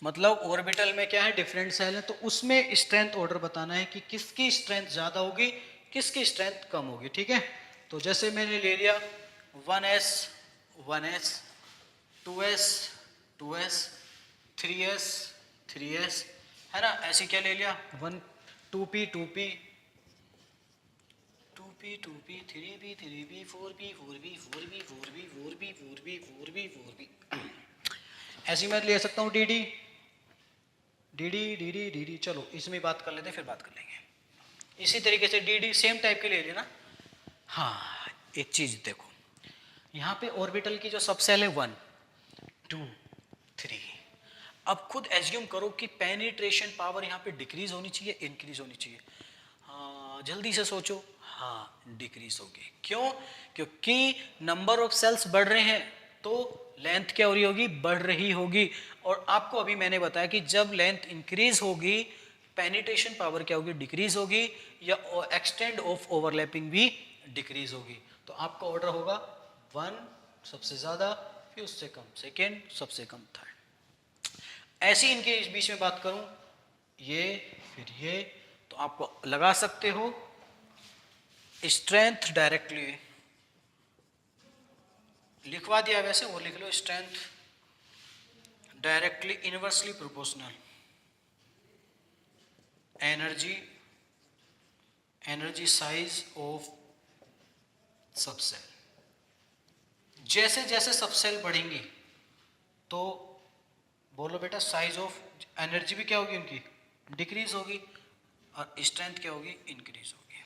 मतलब ऑर्बिटल में क्या है? डिफरेंट सेल है, तो उसमें स्ट्रेंथ ऑर्डर बताना है कि किसकी स्ट्रेंथ ज्यादा होगी, किसकी स्ट्रेंथ कम होगी। ठीक है, तो जैसे मैंने ले लिया 1s 2s 3s है ना? ऐसे क्या ले लिया 2p 3p 4p ऐसे मैं ले सकता हूँ डी डी। चलो इसमें बात कर लेते हैं, फिर बात कर लेंगे। इसी तरीके से डी सेम टाइप के ले लेना, हाँ, एक चीज देखो, यहाँ पे ऑर्बिटल की जो सबसेल है 1 2 3, अब खुद एज्यूम करो कि पेनिट्रेशन पावर यहाँ पे डिक्रीज होनी चाहिए, इंक्रीज होनी चाहिए? हाँ, जल्दी से सोचो। हाँ, डिक्रीज होगी। क्यों? क्योंकि नंबर ऑफ सेल्स बढ़ रहे हैं तो लेंथ क्या हो रही होगी? बढ़ रही होगी। और आपको अभी मैंने बताया कि जब लेंथ इंक्रीज होगी पेनिट्रेशन पावर क्या होगी? डिक्रीज होगी, या एक्सटेंड ऑफ ओवरलैपिंग भी डिक्रीज होगी। तो आपका ऑर्डर होगा 1 सबसे ज्यादा, फिर उससे कम सेकेंड, सबसे कम थर्ड। ऐसी इनके बीच में बात करूं, ये फिर ये, तो आपको लगा सकते हो स्ट्रेंथ डायरेक्टली लिखवा दिया, वैसे वो लिख लो, strength directly inversely proportional energy size of subshell. जैसे जैसे सबसेल बढ़ेंगी तो बोलो बेटा, साइज ऑफ एनर्जी भी क्या होगी? उनकी डिक्रीज होगी, और स्ट्रेंथ क्या होगी? इंक्रीज होगी।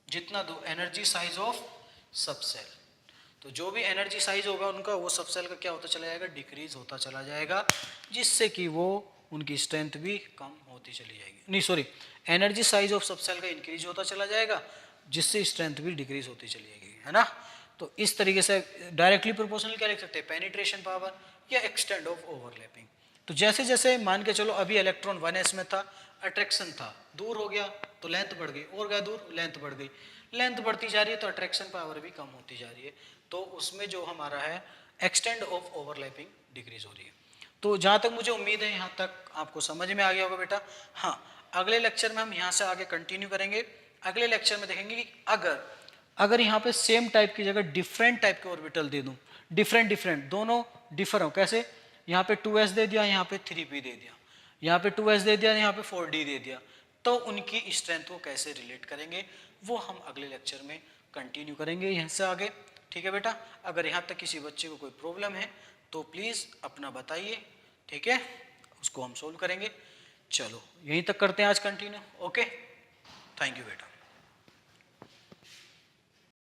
जितना दो एनर्जी साइज ऑफ सबसेल, तो जो भी एनर्जी साइज होगा उनका, वो सबसेल का क्या होता चला जाएगा? डिक्रीज होता चला जाएगा, जिससे कि वो उनकी स्ट्रेंथ भी कम होती चली जाएगी। नहीं sorry, energy size of subshell का इंक्रीज होता चला जाएगा, जिससे स्ट्रेंथ भी डिक्रीज होती चली जाएगी, है ना? तो इस तरीके से डायरेक्टली प्रोपोर्शनल क्या लिख सकते हैं? पेनिट्रेशन पावर या एक्सटेंड ऑफ ओवरलैपिंग। तो जैसे जैसे मान के चलो अभी इलेक्ट्रॉन 1s में था, अट्रैक्शन था, दूर हो गया तो लेंथ बढ़ गई, और गया दूर, लेंथ बढ़ गई, लेंथ बढ़ती जा रही है तो अट्रैक्शन पावर भी कम होती जा रही है, तो उसमें जो हमारा है एक्सटेंड ऑफ ओवरलैपिंग डिक्रीज हो रही है। तो जहाँ तक मुझे उम्मीद है यहाँ तक आपको समझ में आ गया होगा बेटा। हाँ, अगले लेक्चर में हम यहाँ से आगे कंटिन्यू करेंगे। अगले लेक्चर में देखेंगे कि अगर यहाँ पे सेम टाइप की जगह डिफरेंट टाइप के ऑर्बिटल दे दूँ, डिफरेंट दोनों डिफर हो, कैसे? यहाँ पे 2s दे दिया, यहाँ पे 3p दे दिया, यहाँ पे 2s दे दिया, यहाँ पे 4d दे दिया, तो उनकी स्ट्रेंथ को कैसे रिलेट करेंगे वो हम अगले लेक्चर में कंटिन्यू करेंगे यहाँ से आगे। ठीक है बेटा, अगर यहाँ तक किसी बच्चे को कोई प्रॉब्लम है तो प्लीज़ अपना बताइए, ठीक है, उसको हम सोल्व करेंगे। चलो यहीं तक करते हैं आज कंटिन्यू। ओके, थैंक यू बेटा।